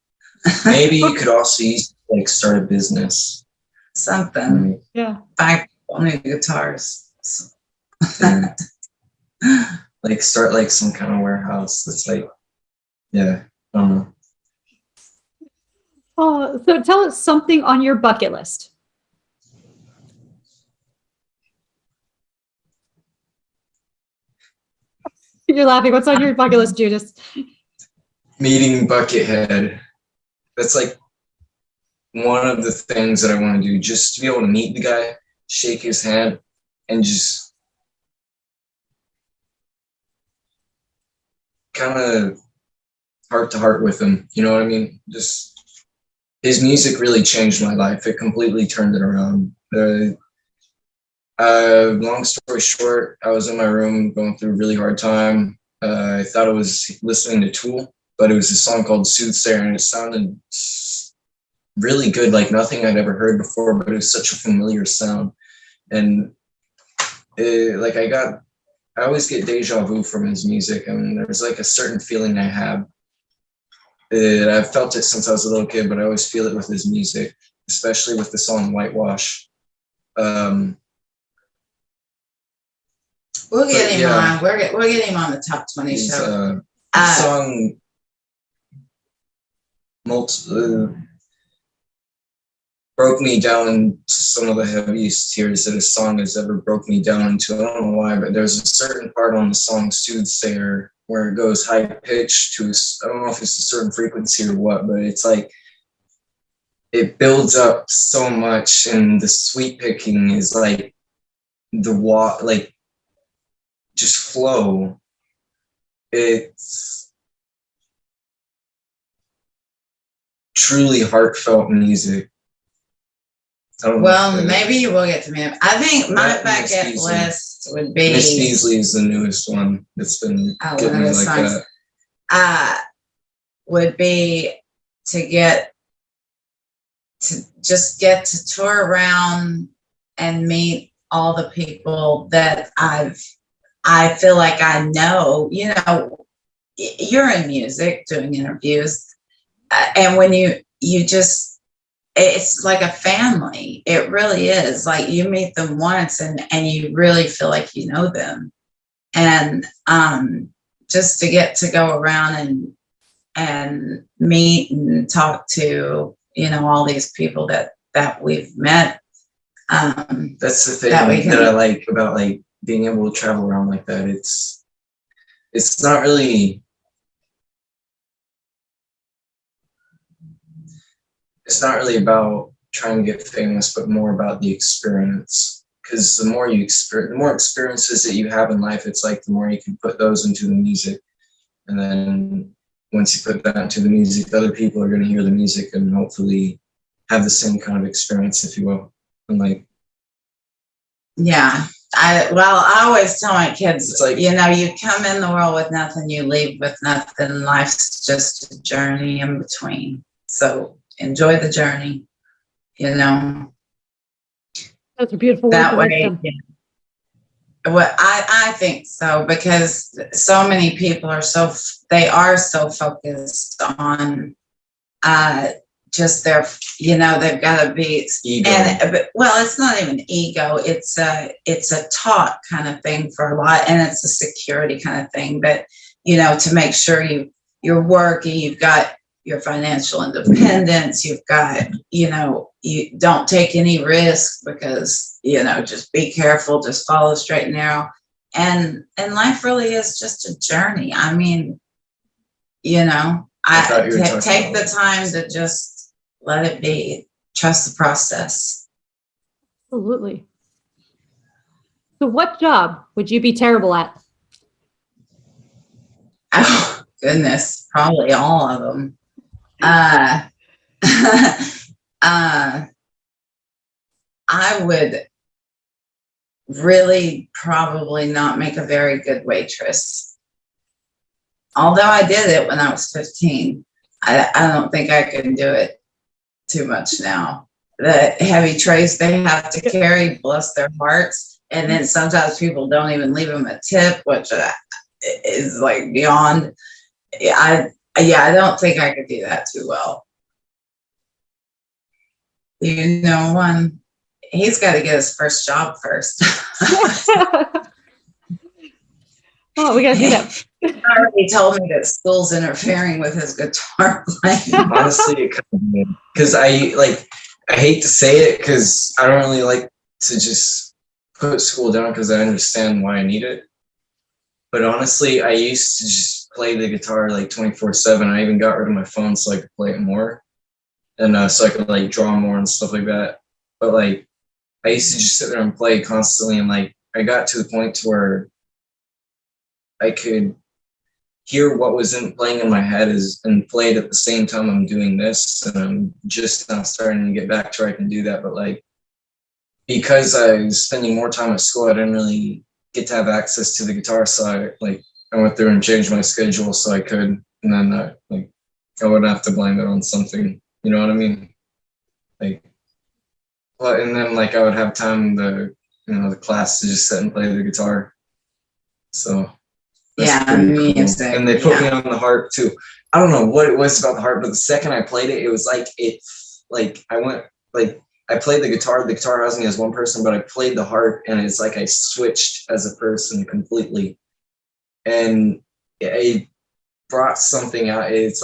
Maybe you could also use like start a business. Something. Yeah. Buy new guitars. Yeah. Like start like some kind of warehouse that's like, yeah, I don't know. Oh, so tell us something on your bucket list. You're laughing. What's on your bucket list, Judas? Meeting Buckethead. That's like one of the things that I want to do, just to be able to meet the guy, shake his hand, and just kind of heart to heart with him. You know what I mean? Just his music really changed my life. It completely turned it around. Long story short, I was in my room going through a really hard time. I thought I was listening to Tool, but it was a song called Soothsayer, and it sounded really good, like nothing I'd ever heard before, but it was such a familiar sound. And like I always get deja vu from his music, and there's like a certain feeling I have. I've felt it since I was a little kid, but I always feel it with his music, especially with the song Whitewash. We'll get him on. We'll get him on the top 20 show. The song broke me down into some of the heaviest tears that a song has ever broke me down into. I don't know why, but there's a certain part on the song Soothsayer where it goes high pitched to, I don't know if it's a certain frequency or what, but it's like, it builds up so much, and the sweet picking is like like just flow. It's truly heartfelt music. Well, maybe you will get to meet him. I think my bucket list would be Miss Beasley is the newest one that's been getting me like that. Would be to just get to tour around and meet all the people that I feel like I know. You know, you're in music doing interviews, and when you just, it's like a family. It really is. Like you meet them once and you really feel like you know them. And just to get to go around and meet and talk to, you know, all these people that we've met. That's the thing that I like about like being able to travel around like that. It's not really, about trying to get famous, but more about the experience. Because the more experiences that you have in life, it's like the more you can put those into the music. And then once you put that into the music, other people are going to hear the music and hopefully have the same kind of experience, if you will. And like, yeah, I always tell my kids, it's like, you know, you come in the world with nothing, you leave with nothing. Life's just a journey in between. So enjoy the journey, you know. That's a beautiful word. That way, well, I think so, because so many people are so focused on just their, you know, they've got to be ego. Well, it's not even ego, it's a taught kind of thing for a lot, and it's a security kind of thing. But you know, to make sure you're working, you've got your financial independence, you've got, you know, you don't take any risks, because, you know, just be careful, just follow straight and narrow. And life really is just a journey. I mean, you know, take the time to just let it be, trust the process. Absolutely. So what job would you be terrible at? Oh, goodness, probably all of them. I would really probably not make a very good waitress. Although I did it when I was 15. I don't think I can do it too much now. The heavy trays they have to carry, bless their hearts. And then sometimes people don't even leave them a tip, which is like beyond. I don't think I could do that too well. You know, one, he's got to get his first job first. Oh, we got to do that. He already told me that school's interfering with his guitar playing. Honestly, because I hate to say it because I don't really like to just put school down because I understand why I need it. But honestly, I used to just play the guitar like 24/7. I even got rid of my phone so I could play it more, and so I could like draw more and stuff like that. But like, I used to just sit there and play constantly, and like I got to the point to where I could hear what was playing in my head and play it at the same time I'm doing this, and I'm just now starting to get back to where I can do that. But like, because I was spending more time at school, I didn't really get to have access to the guitar, so I went through and changed my schedule so I could, and then like I wouldn't have to blame it on something, you know what I mean? Like, well, and then like I would have time the class to just sit and play the guitar. So yeah, cool. music. And they put me on the harp too. I don't know what it was about the harp, but the second I played it, it was like I played the guitar has me as one person, but I played the harp and it's like I switched as a person completely. And it brought something out. It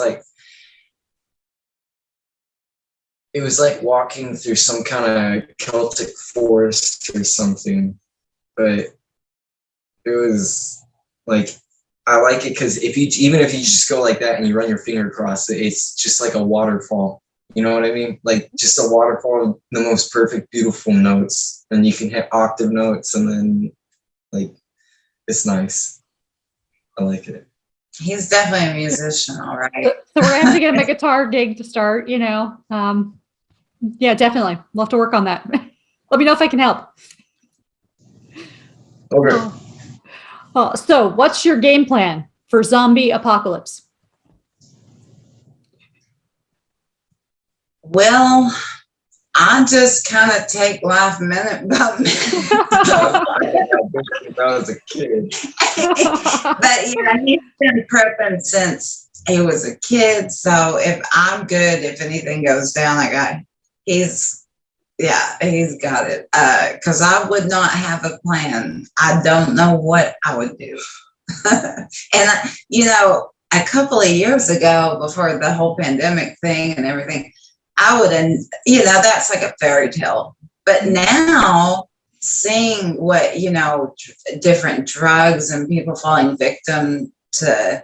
was like walking through some kind of Celtic forest or something. But it was like, I like it because even if you just go like that and you run your finger across it, it's just like a waterfall. You know what I mean? Like just a waterfall, the most perfect, beautiful notes. And you can hit octave notes, and then like, it's nice. I like it. He's definitely a musician, all right. So we're gonna have to get him a guitar gig to start, yeah, definitely. We'll have to work on that. Let me know if I can help. Okay. So what's your game plan for zombie apocalypse? Well, I just kind of take life minute by minute. I was a kid. But yeah, he's been prepping since he was a kid. So if I'm good, if anything goes down, he's got it. Because I would not have a plan. I don't know what I would do. And a couple of years ago, before the whole pandemic thing and everything, I would have, that's like a fairy tale. But now, seeing what, different drugs and people falling victim to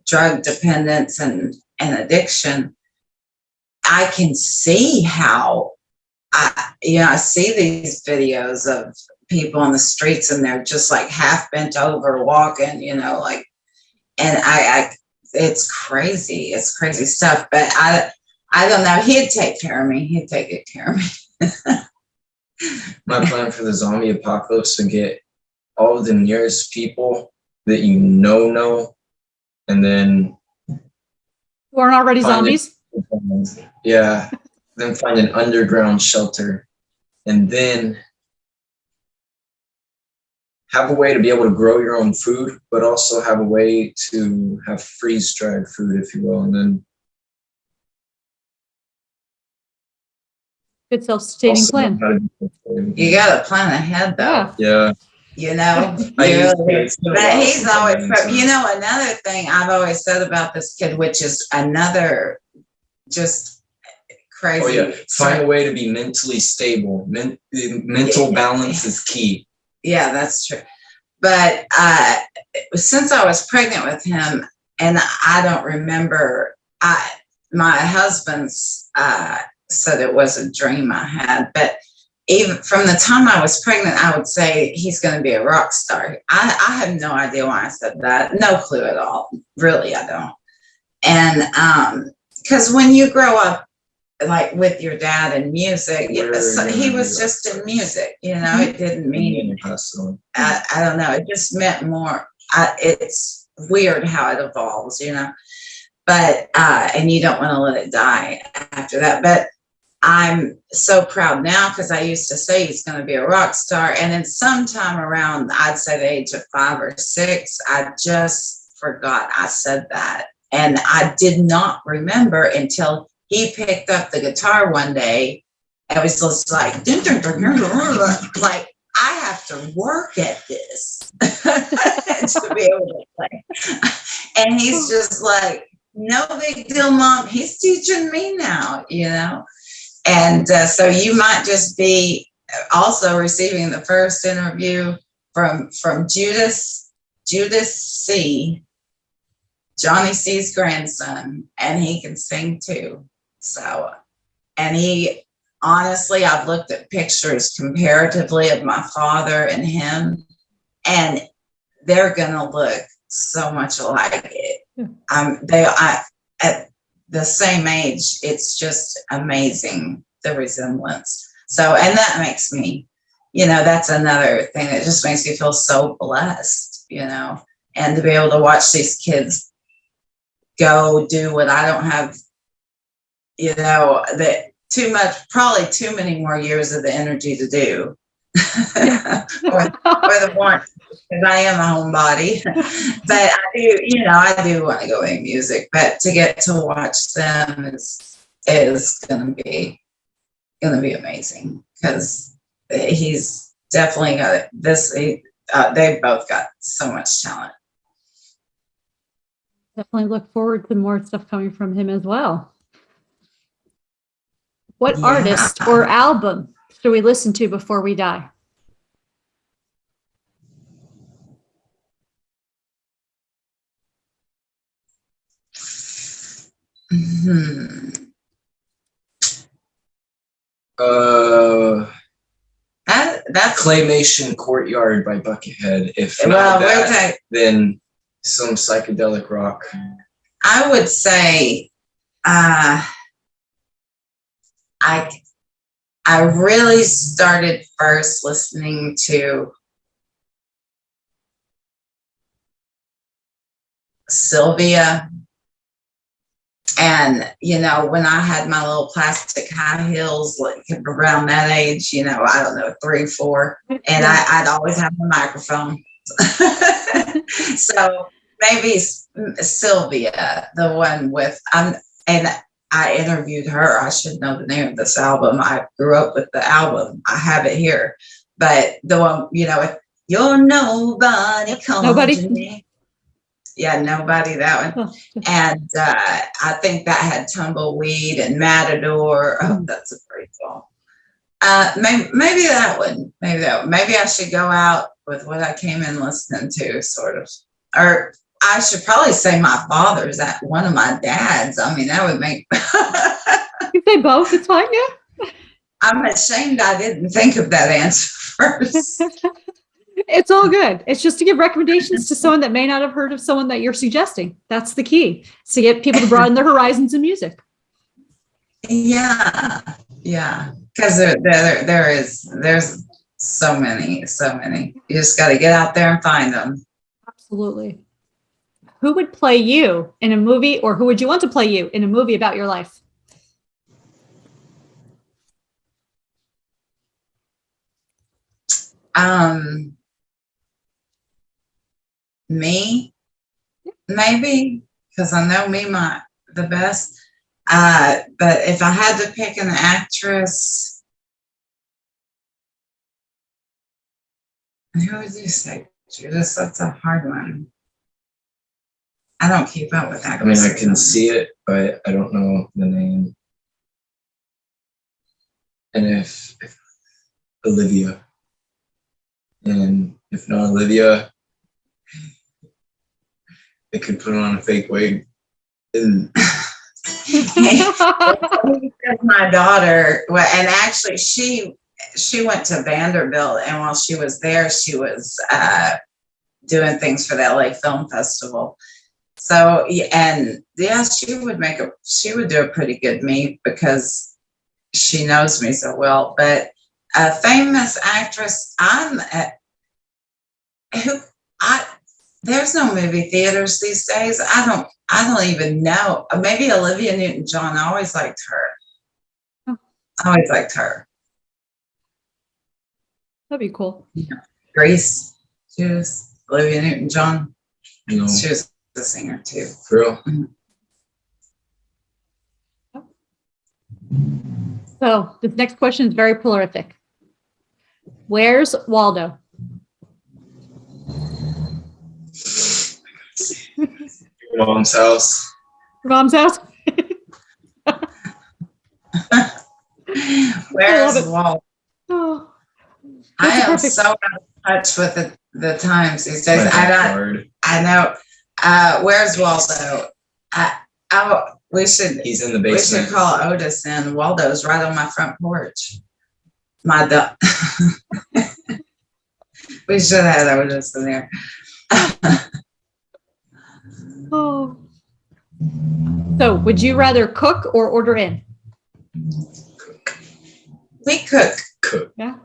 drug dependence and addiction, I can see how I see these videos of people on the streets and they're just like half bent over walking, and it's crazy. It's crazy stuff. But I don't know. He'd take care of me. He'd take good care of me. My plan for the zombie apocalypse to get all of the nearest people that know, and then who aren't already zombies. Yeah, then find an underground shelter, and then have a way to be able to grow your own food, but also have a way to have freeze-dried food, if you will, and then good self-sustaining plan. You got to plan ahead, though. Yeah. But he's always, another thing I've always said about this kid, which is another just crazy. Oh yeah, find a way to be mentally stable. Mental balance is key. Yeah, that's true. But since I was pregnant with him, and I don't remember, my husband's said it was a dream I had, but even from the time I was pregnant, I would say he's going to be a rock star. I have no idea why I said that. No clue at all. Really, I don't. And because when you grow up like with your dad in music. So he was Yeah. just in music, you know. It didn't mean I don't know. It just meant more. It's weird how it evolves, you know. But and you don't want to let it die after that. But I'm so proud now because I used to say he's going to be a rock star, and then sometime around, I'd say the age of 5 or 6, I just forgot I said that, and I did not remember until he picked up the guitar one day. It was just like, dun, dun, dun, dun, dun, dun, like I have to work at this to be able to play, and he's just like, no big deal, Mom. He's teaching me now, you know. And so you might just be also receiving the first interview from Judas Seay, Johnny Seay's grandson, and he can sing too. So, and he, honestly, I've looked at pictures comparatively of my father and him, and they're gonna look so much alike. At the same age, it's just amazing, the resemblance. So, and that makes me, you know, that's another thing that just makes me feel so blessed, you know, and to be able to watch these kids go do what I don't have, you know, that probably too many more years of the energy to do. or the want, because I am a homebody. But I do, you know, I do want to go in music, but to get to watch them is gonna be amazing, because he's definitely got this. They've both got so much talent. Definitely look forward to more stuff coming from him as well. What Yeah. artist or album should we listen to before we die? That's Claymation Courtyard by Buckethead. If not that, then some psychedelic rock. I would say I really started first listening to Sylvia. And, you know, when I had my little plastic high heels, like around that age, you know, I don't know, 3, 4, and I'd always have a microphone. So maybe Sylvia, the one with, and I interviewed her. I should know the name of this album. I grew up with the album. I have it here. But the one, you know, you're nobody calling me. Yeah, Nobody, that one. And I think that had Tumbleweed and Matador. Oh, that's a great song. Maybe that one. Maybe I should go out with what I came in listening to, sort of. Or I should probably say my father's, that one of my dads. I mean, that would make. You say both, it's fine, yeah. I'm ashamed I didn't think of that answer first. It's all good. It's just to give recommendations to someone that may not have heard of someone that you're suggesting. That's the key. It's to get people to broaden their horizons in music. Yeah. Because there's so many. You just got to get out there and find them. Absolutely. Who would play you in a movie, or who would you want to play you in a movie about your life? Me, maybe, because I know me the best. But if I had to pick an actress, who would you say, Judas? That's a hard one. I don't keep up with actresses. I mean, I can see it, but I don't know the name. And if Olivia, and if not Olivia, they could put on a fake wig. And my daughter, and actually she went to Vanderbilt, and while she was there, she was doing things for the LA Film Festival. So, and yeah, she would do a pretty good me because she knows me so well. But a famous actress, who, I, there's no movie theaters these days. I don't even know. Maybe Olivia Newton-John. I always liked her. Oh. I always liked her. That'd be cool. Yeah. Grace, she was Olivia Newton-John. No. She was a singer too. For real? Mm-hmm. So this next question is very prolific. Where's Waldo? Your mom's house. Your mom's house? Where's Walt? Oh, I that's am perfect. so out of touch with the times these days. My backyard. I know. Where's Waldo? We should He's in the we basement. should call Otis in. Waldo's right on my front porch. My dog. We should have had Otis in there. Oh. So would you rather cook or order in? We cook. Cook. Yeah.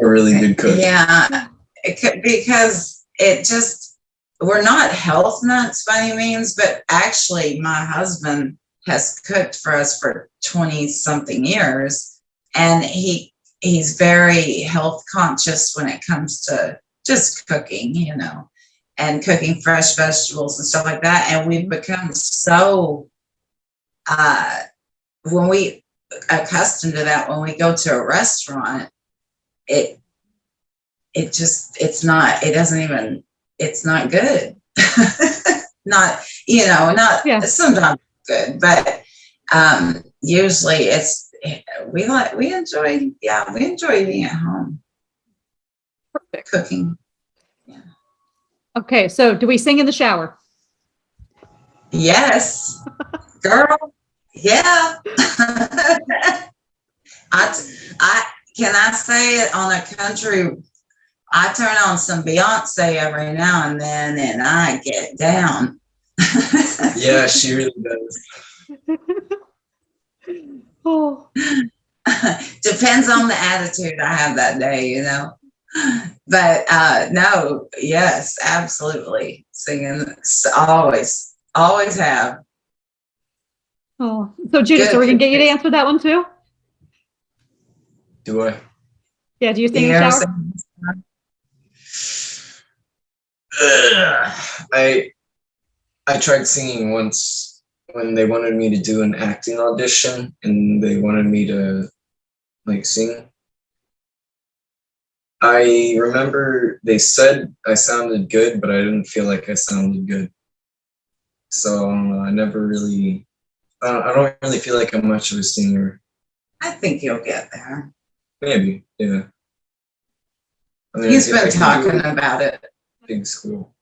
A really good cook. Yeah, because it just, we're not health nuts by any means, but actually my husband has cooked for us for 20 something years, and he's very health conscious when it comes to just cooking, you know, and cooking fresh vegetables and stuff like that. And we've become so when we accustomed to that, when we go to a restaurant, it's not good. Not, you know, not, Yeah. Sometimes good, but usually we enjoy eating at home. Perfect. Cooking. Okay, so do we sing in the shower? Yes, girl. Yeah. Can I say it on a country? I turn on some Beyonce every now and then, and I get down. Yeah, she really does. Oh, Depends on the attitude I have that day, you know. But no, yes, absolutely. Singing, always have. oh. So Judith, Good. are we gonna get you to answer that one too? Do I? Yeah, do you sing You in the ever shower? I tried singing once when they wanted me to do an acting audition and they wanted me to like sing. I remember they said I sounded good, but I didn't feel like I sounded good. So I never really, I don't really feel like I'm much of a singer. I think you'll get there. Maybe, yeah. I mean, He's I been can talking do about it. big school.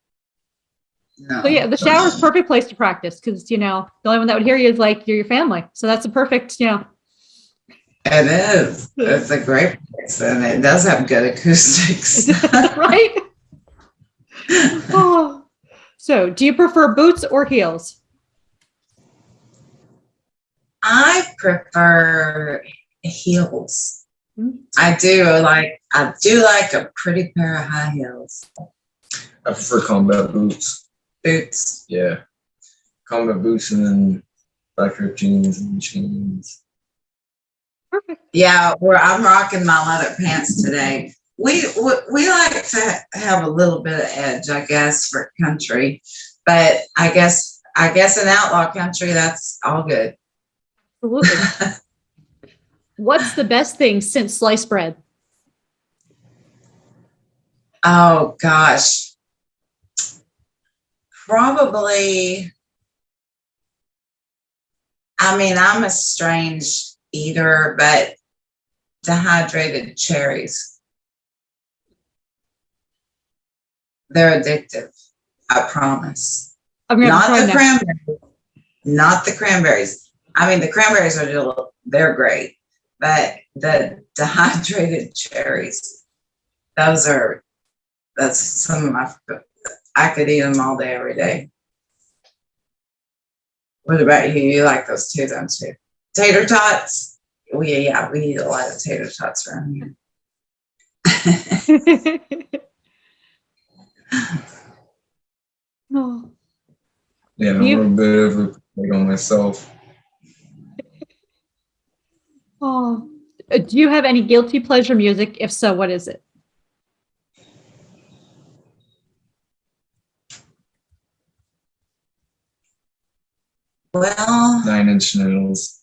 No. So yeah, the shower is a perfect place to practice because, you know, the only one that would hear you is like your family. So that's a perfect, you know. It is. It's a great place, and it does have good acoustics. Right? Oh. So do you prefer boots or heels? I prefer heels. Hmm. I do like a pretty pair of high heels. I prefer combat boots. Boots. Yeah. Combat boots and then black ripped jeans and chains. Perfect. Yeah, I'm rocking my leather pants today. We like to have a little bit of edge, I guess, for country, but I guess in outlaw country, that's all good. Absolutely. What's the best thing since sliced bread? Oh gosh, probably. I mean, I'm a strange eater, but dehydrated cherries. They're addictive. I promise. I'm gonna have Not to the try that. cranberries. Not the cranberries. I mean, the cranberries they're great, but the dehydrated cherries, that's some of my, I could eat them all day, every day. What about you? You like those too, don't you? Tater tots? We eat a lot of tater tots around here. Oh. Yeah, I'm a bit of a pig on myself. Oh. Do you have any guilty pleasure music? If so, what is it? Well, 9 Inch Nails.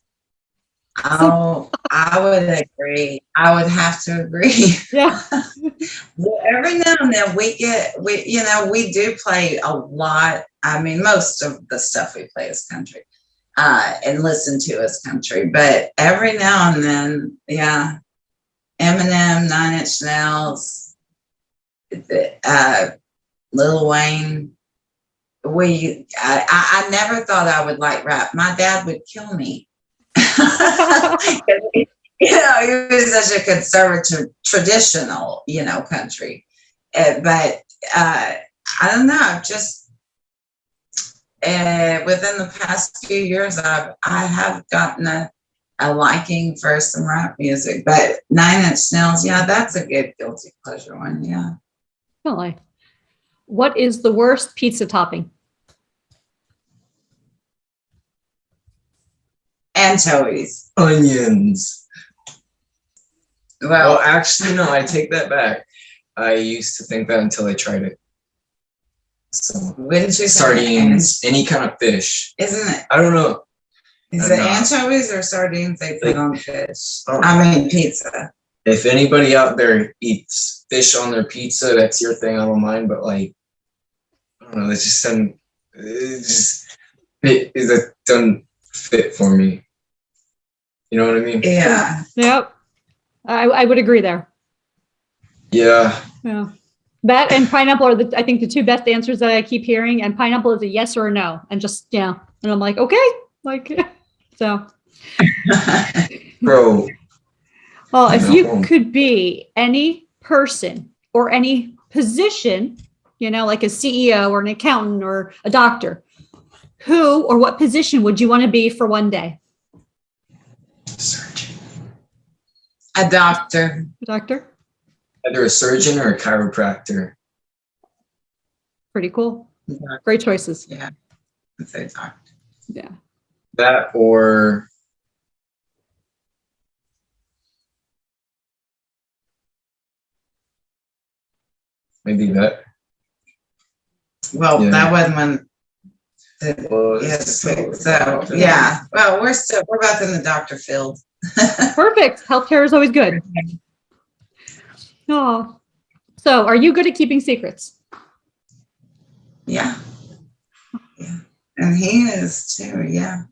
oh, I would agree. I would have to agree. Yeah. Well, every now and then we do play a lot. I mean, most of the stuff we play is country, and listen to is country. But every now and then, yeah, Eminem, 9 Inch Nails, Lil Wayne. I never thought I would like rap. My dad would kill me. He was such a conservative, traditional, country. But I don't know, just within the past few years, I have gotten a liking for some rap music. But 9 Inch Nails, yeah, that's a good guilty pleasure one, yeah. Definitely. What is the worst pizza topping? Anchovies. Onions. Well, actually, no, I take that back. I used to think that until I tried it. So, wouldn't you say sardines, any kind of fish. Isn't it? I don't know. Is it anchovies or sardines they put on fish? Oh. I mean, pizza. If anybody out there eats fish on their pizza, that's your thing. I don't mind, but like, I don't know. It doesn't fit for me. You know what I mean? Yeah. Yep. I would agree there. Yeah. Yeah. That and pineapple are I think the two best answers that I keep hearing. And pineapple is a yes or a no. And just, and I'm like, okay. Like, so. Bro. Well, if you could be any person or any position, like a CEO or an accountant or a doctor, who or what position would you want to be for one day? Surgeon. A doctor. A doctor? Either a surgeon or a chiropractor. Pretty cool. Yeah. Great choices. Yeah. Let's say doctor. Yeah. That or maybe that. Well, Yeah. that wasn't one. Well, Yes. So yeah. Well, we're both in the doctor field. Perfect. Healthcare is always good. Oh, so are you good at keeping secrets? Yeah. Yeah. And he is too. Yeah.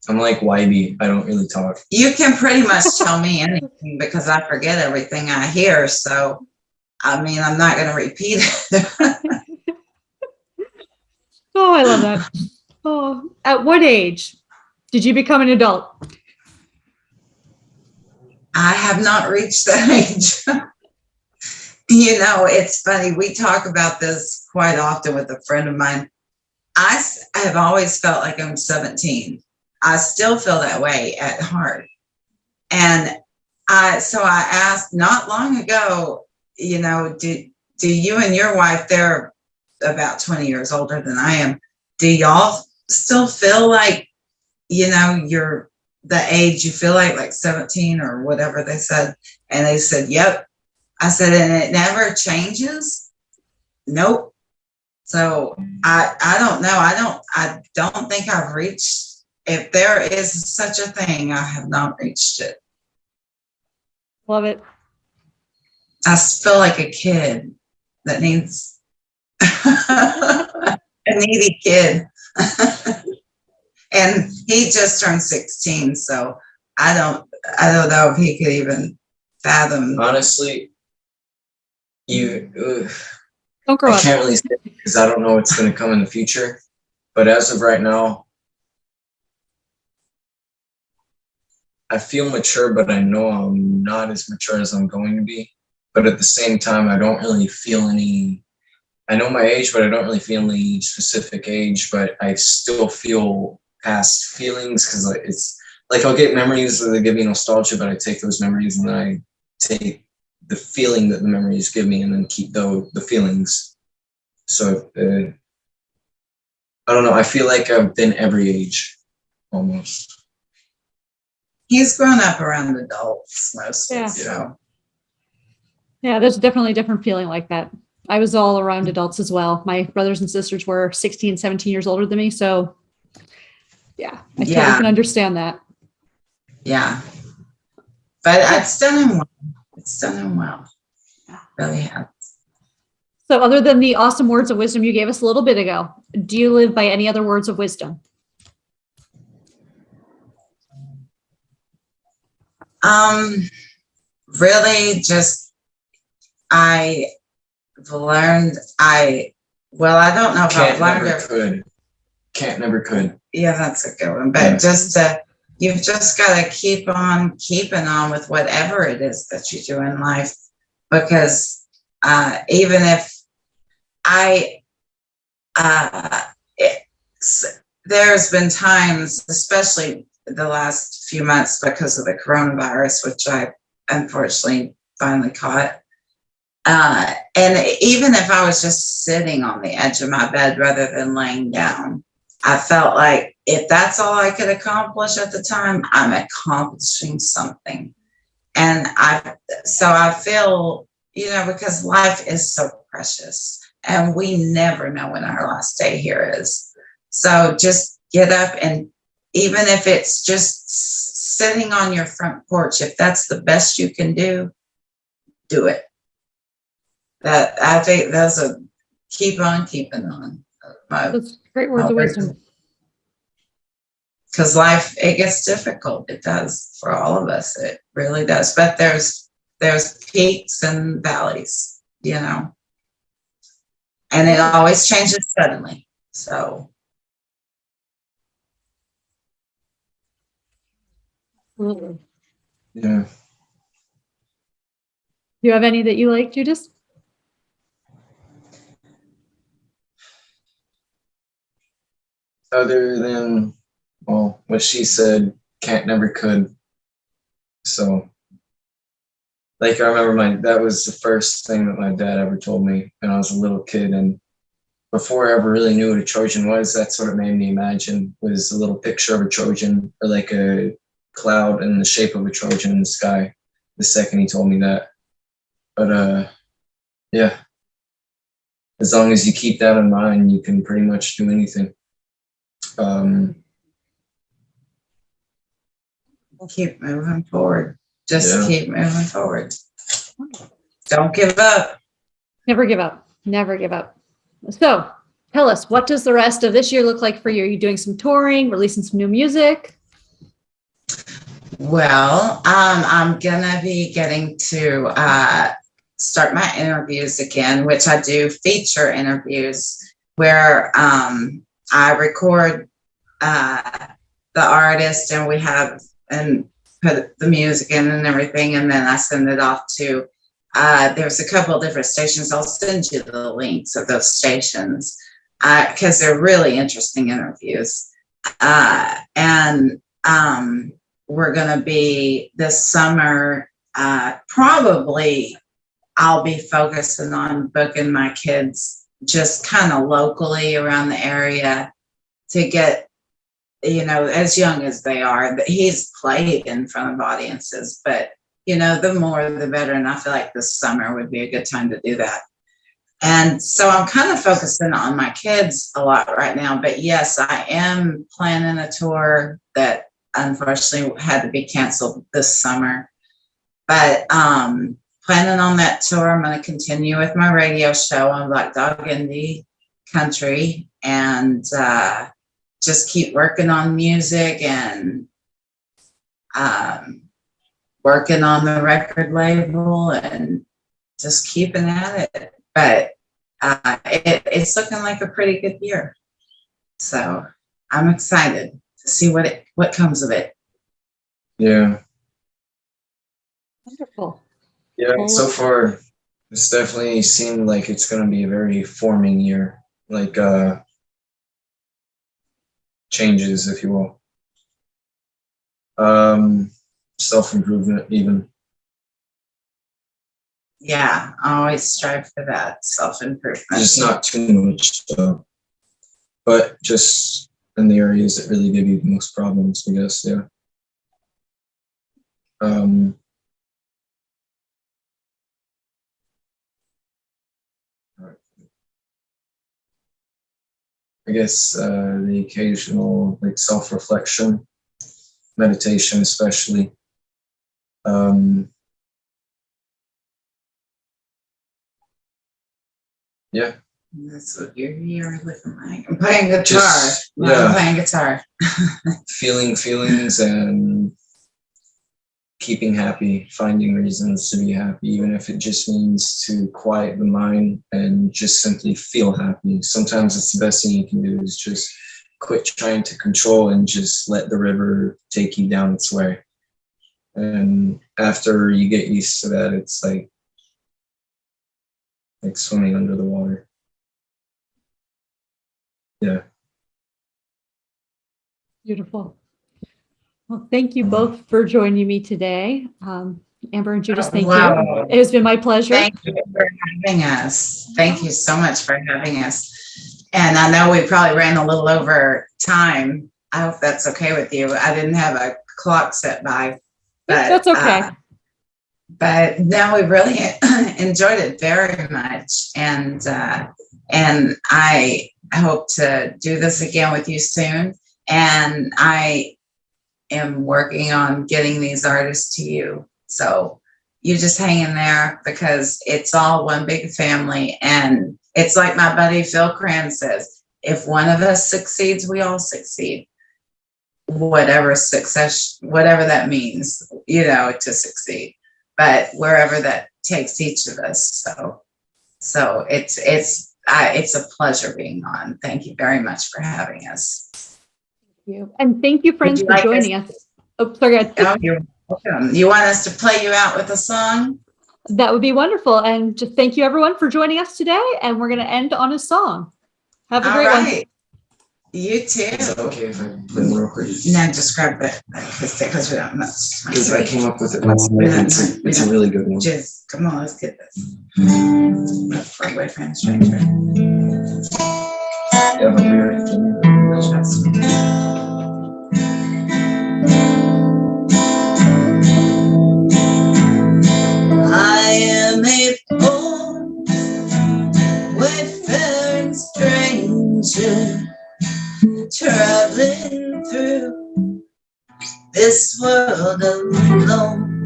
I'm like Whitey. I don't really talk. You can pretty much tell me anything because I forget everything I hear. So, I mean, I'm not going to repeat it. Oh, I love that. Oh, at what age did you become an adult? I have not reached that age. It's funny. We talk about this quite often with a friend of mine. I have always felt like I'm 17. I still feel that way at heart. And so I asked not long ago, do you and your wife, they're about 20 years older than I am, do y'all still feel like, you're the age you feel like 17 or whatever they said? And they said, yep. I said, and it never changes? Nope. So I don't know. I don't think I've reached, if there is such a thing, I have not reached it. Love it. I feel like a kid that needs a needy kid. And he just turned 16, so I don't know if he could even fathom. Honestly, Don't grow I up. can't really say because I don't know what's going to come in the future. But as of right now, I feel mature, but I know I'm not as mature as I'm going to be. But at the same time, I don't really feel any I know my age, but I don't really feel any specific age, but I still feel past feelings because it's like I'll get memories that give me nostalgia, but I take those memories and then I take the feeling that the memories give me and then keep the feelings. So I don't know. I feel like I've been every age almost. He's grown up around adults mostly. Yeah. So Yeah, there's definitely a different feeling like that. I was all around adults as well. My brothers and sisters were 16, 17 years older than me. So yeah, I totally can understand that. Yeah. But it's done him well. It's done him well. Really has. So other than the awesome words of wisdom you gave us a little bit ago, do you live by any other words of wisdom? Really just, I've learned, I don't know if I've learned Never could. Can't, never could. Yeah, that's a good one. But just you've just got to keep on keeping on with whatever it is that you do in life, because even if there's been times, especially the last few months because of the coronavirus, which I unfortunately finally caught. And even if I was just sitting on the edge of my bed rather than laying down, I felt like if that's all I could accomplish at the time, I'm accomplishing something. And I feel, because life is so precious and we never know when our last day here is. So just get up, and even if it's just sitting on your front porch, if that's the best you can do it. That I think those are keep on keeping on. That's great words of wisdom. Because life, it gets difficult. It does for all of us. It really does. But there's peaks and valleys, and it always changes suddenly. So. Absolutely. Yeah. Do you have any that you like, Judas? Other than, well, what she said, can't, never could. So, like, I remember that was the first thing that my dad ever told me when I was a little kid. And before I ever really knew what a Trojan was, that's what it made me imagine, was a little picture of a Trojan, or like a cloud in the shape of a Trojan in the sky, the second he told me that. But yeah, as long as you keep that in mind, you can pretty much do anything. Keep moving forward. Just keep moving forward. Don't give up. Never give up. Never give up. So tell us, what does the rest of this year look like for you? Are you doing some touring, releasing some new music? Well, I'm gonna be getting to start my interviews again, which I do feature interviews where I record the artist, and we have and put the music in and everything, and then I send it off to there's a couple of different stations. I'll send you the links of those stations because they're really interesting interviews. And we're going to be this summer, probably I'll be focusing on booking my kids just kind of locally around the area to get, as young as they are. He's played in front of audiences, but the more the better. And I feel like this summer would be a good time to do that. And so I'm kind of focusing on my kids a lot right now. But yes, I am planning a tour that unfortunately had to be canceled this summer. But planning on that tour, I'm going to continue with my radio show on Black Dog Indie Country, and just keep working on music and working on the record label and just keeping at it. But it's looking like a pretty good year. So I'm excited to see what comes of it. Yeah. Wonderful. Yeah, so far It's definitely seemed like it's going to be a very forming year, like changes, if you will. Self-improvement even. Yeah, always strive for that self-improvement. Just not too much, but just in the areas that really give you the most problems, I guess, yeah. I guess the occasional like self-reflection, meditation especially. Yeah. That's what you're looking like. I'm playing guitar. Yeah. I'm playing guitar. Feeling feelings and keeping happy, finding reasons to be happy, even if it just means to quiet the mind and just simply feel happy. Sometimes it's the best thing you can do is just quit trying to control and just let the river take you down its way. And after you get used to that, it's like swimming under the water. Yeah. Beautiful. Well, thank you both for joining me today. Amber and Judas, thank you. It has been my pleasure. Thank you for having us. Thank you so much for having us. And I know we probably ran a little over time. I hope that's okay with you. I didn't have a clock set by. But, that's okay. But no, we really enjoyed it very much. And I hope to do this again with you soon. And I am working on getting these artists to you. So you just hang in there because it's all one big family. And it's like my buddy Phil Cran says, if one of us succeeds, we all succeed. Whatever success, whatever that means, you know, to succeed. But wherever that takes each of us. So it's a pleasure being on. Thank you very much for having us. Thank you. And thank you, friends, for joining us. Oh, sorry. Oh, you're welcome. You want us to play you out with a song? That would be wonderful. And just thank you, everyone, for joining us today. And we're going to end on a song. Have a great one. You too. Is it okay if I play one real quick? No, just grab it because we don't know. Because I came up with it last night. It's a really good one. Just come on, let's get this. For boyfriend, stranger. Yeah, but we already I am a poor, wayfaring stranger, traveling through this world alone.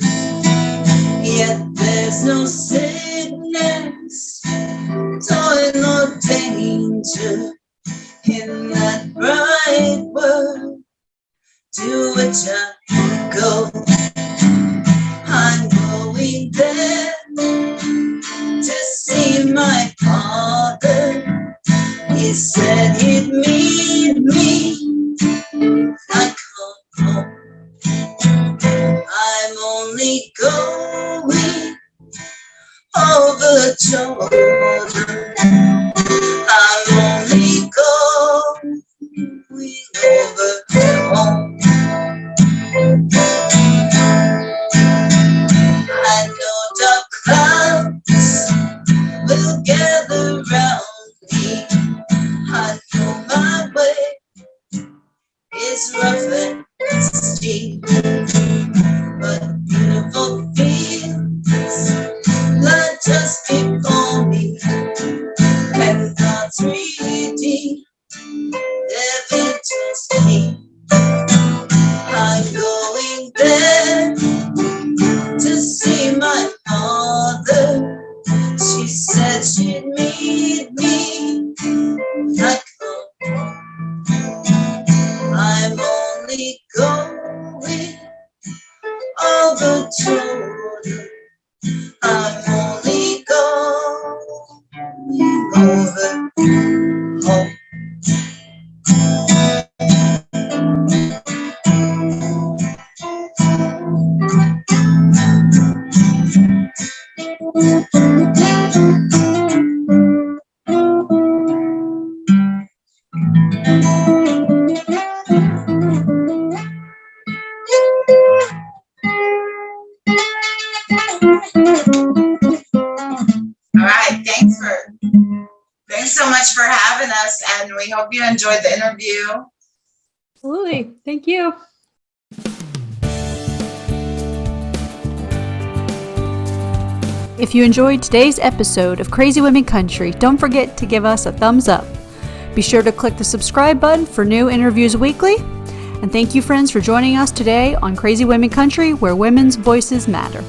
Yet there's no sickness, toil nor danger in that bright world to which I go. I'm going there to see my father. He said he'd meet me. I come home. I'm only going over Jordan. I'm only going over home. I know dark clouds will gather round me. I know my way is rough and steep, but beautiful fields lie just before me, and God's redeemed their vigils keep. I'm going there to see my mother. She said she'd meet me. I come. I'm only going over Jordan. I'm only going over home. All right, thanks so much for having us, and we hope you enjoyed the interview. Absolutely. Thank you. If you enjoyed today's episode of Crazy Women Country, don't forget to give us a thumbs up. Be sure to click the subscribe button for new interviews weekly. And thank you, friends, for joining us today on Crazy Women Country, where women's voices matter.